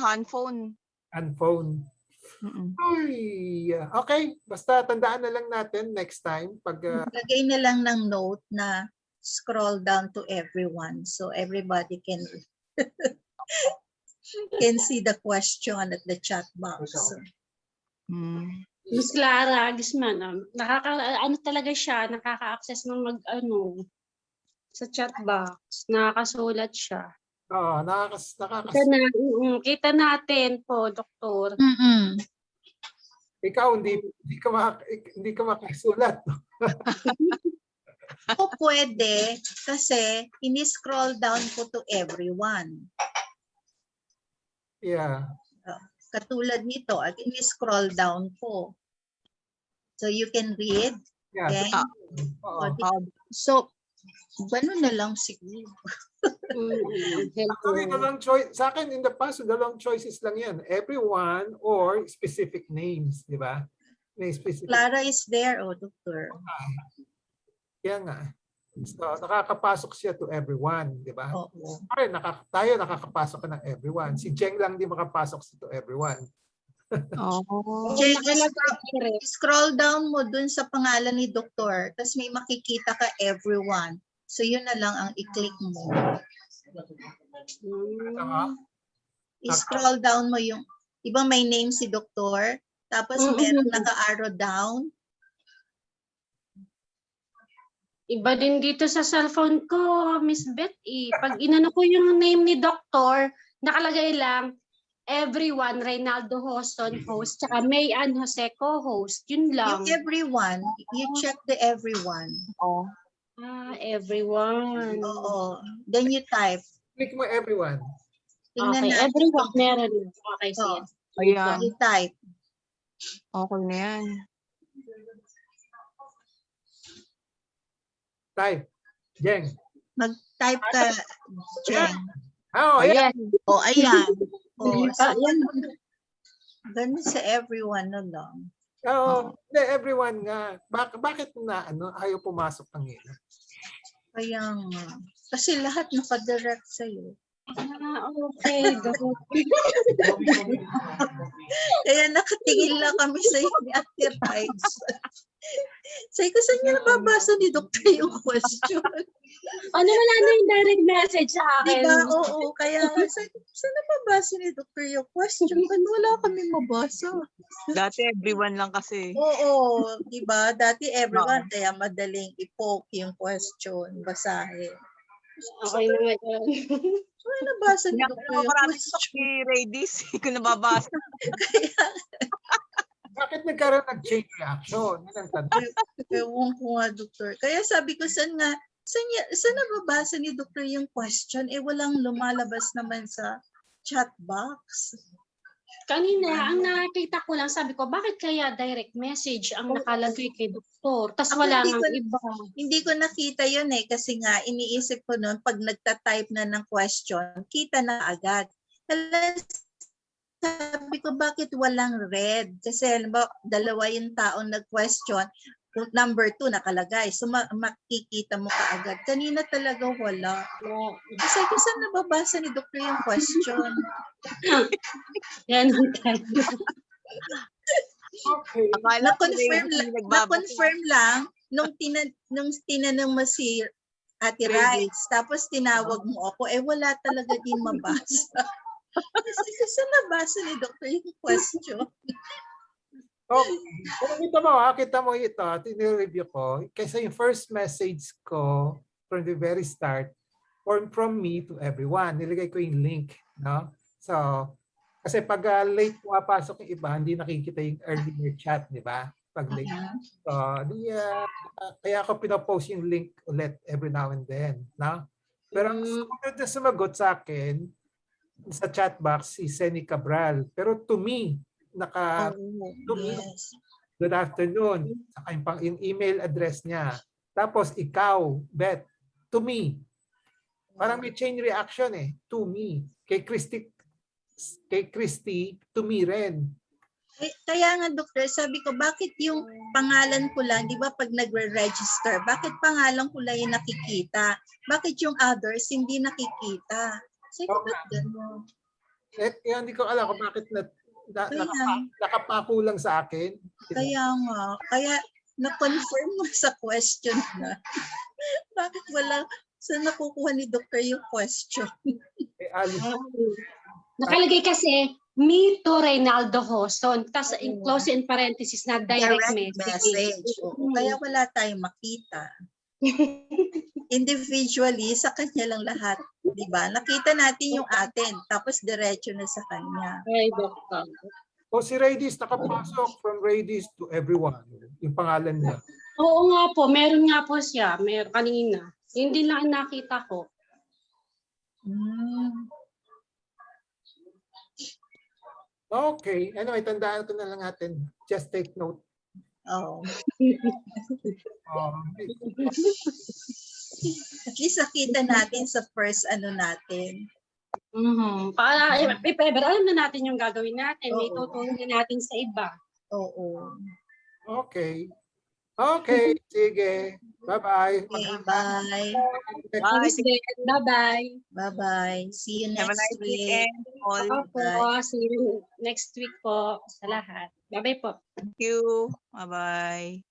Handphone. Handphone. Ay, okay. Basta tandaan na lang natin next time. Lagay na lang ng note na scroll down to everyone so everybody can see the question at the chat box. Miss Clara Gisman, talaga siya, nakaka-access ng sa chat box, nakakasulat siya. Oo, Kita natin po, Doktor. Ikaw, hindi ka makasulat. O pwede kasi ini-scroll down ko to everyone. Yeah. Katulad nito, at ini-scroll down ko. So you can read. Yeah. Okay? So, gano'n na lang siguro. Sa akin, in the past, dalawang choices lang yan. Everyone or specific names, di ba? May specific. Clara is there, Doctor. Kaya nga. So, nakakapasok siya to everyone, di ba? Pare, tayo nakakapasok ka ng everyone. Si Jeng lang di makapasok to everyone. Jeng, scroll down mo dun sa pangalan ni Doktor, tapos may makikita ka everyone. So, yun na lang ang i-click mo. I-scroll down mo yung, ibang may name si Doktor, tapos meron naka-arrow down. Iba din dito sa cellphone ko, Miss Beth. Pag inano ko yung name ni Doktor, nakalagay lang, everyone, Reynaldo Hoston, host, tsaka Mayan Jose, co-host. Yun lang. Yung everyone, you check the everyone. Everyone. Oo. Then you type. Click mo everyone. Tingnan natin. Everyone, meron. Okay, sige. Ayan. You type. Okay na yan. Type. Jeng. Mag-type ka, Jeng. Ayan. Ayan. Ganun sa everyone na lang. Everyone nga. Bakit na ayaw pumasok ng ina? Kaya nga. Kasi lahat nakadirect sa'yo. Okay, Doc. Kaya nakatingin lang kami sa iyo ni Ate Rides. Sabi ko, saan niya nababasa ni Doktor yung question? Ano, wala na yung direct message sa akin. Diba? Oo, kaya nga, saan nababasa ni Doktor yung question? Ba't wala kami mabasa? Dati everyone lang kasi. Oo, diba? Dati everyone, kaya madaling i-poke yung question, basahin. Okay na ngayon. So, nabasa ni Doktor yung Marami question. si Radis, hindi ko nababasa. Bakit nagkaroon ng chain reaction? Yan ang tanong. Ewan ko nga, Doktor. Kaya sabi ko, saan nababasa ni Doktor yung question? Walang lumalabas naman sa chat box. Kanina, ang nakita ko lang, sabi ko, bakit kaya direct message ang nakalagay kay Doktor? Tapos wala nang iba. Hindi ko nakita yun kasi nga, iniisip ko noon, pag nagta-type na ng question, kita na agad. Kaya sabi ko, bakit walang red? Kasi halimbawa, dalawa yung taong nag-question, number 2 nakalagay. So makikita mo kaagad. Kanina talaga wala. Kasi saan nababasa ni Doktor yung question? Yan ang tayo. Okay. Na-confirm lang nung tinanong mo si Ate Rights, tapos tinawag mo ako, wala talaga din mabasa. Kasi saan nabasa ni Doktor yung question? Okay. Pero kita mo ito, tinireview ko. Kasi yung first message ko from the very start, from me to everyone, nilagay ko yung link. No? So, kasi pag late pumapasok yung iba, hindi nakikita yung earlier chat, di ba? Pag late. So, kaya ako pinopost yung link ulit every now and then. No? Pero sumunod na sumagot sa akin, sa chat box si Senny Cabral. Pero to me, Yes. good afternoon. Saka yung email address niya. Tapos ikaw, Beth, to me. Parang may chain reaction to me. Kay Christy, to me rin. Kaya nga, Doktor, sabi ko, bakit yung pangalan ko lang, di ba pag nagre-register, bakit pangalan ko lang yung nakikita? Bakit yung others hindi nakikita? Sabi ko, ba't gano'n? Hindi ko alam kung bakit nakapako lang sa akin. Kaya nga. Kaya na-confirm mo sa question na. Bakit wala, saan nakukuha ni Doktor yung question? Nakalagay kasi, me to Reynaldo Hoson. Tapos close in parenthesis na direct message. Kaya wala tayong makita. Individually, sa kanya lang lahat. Diba? Nakita natin yung atin, tapos diretso na sa kanya. Ay, Doktor. O si Radis, nakapasok from Radis to everyone. Yung pangalan niya. Oo nga po, meron nga po siya. Meron kanina. Hindi lang nakita ko. Okay. Anyway, tandaan ko na lang natin. Just take note. At least nakita natin sa first natin. Para if ever, alam na natin yung gagawin natin. May tutulong na natin sa iba. Okay. Okay. Sige. Bye-bye. Bye. Bye-bye. Bye-bye. See you Have a next nice week. weekend. See you next week po sa lahat. Bye-bye po. Thank you. Bye-bye.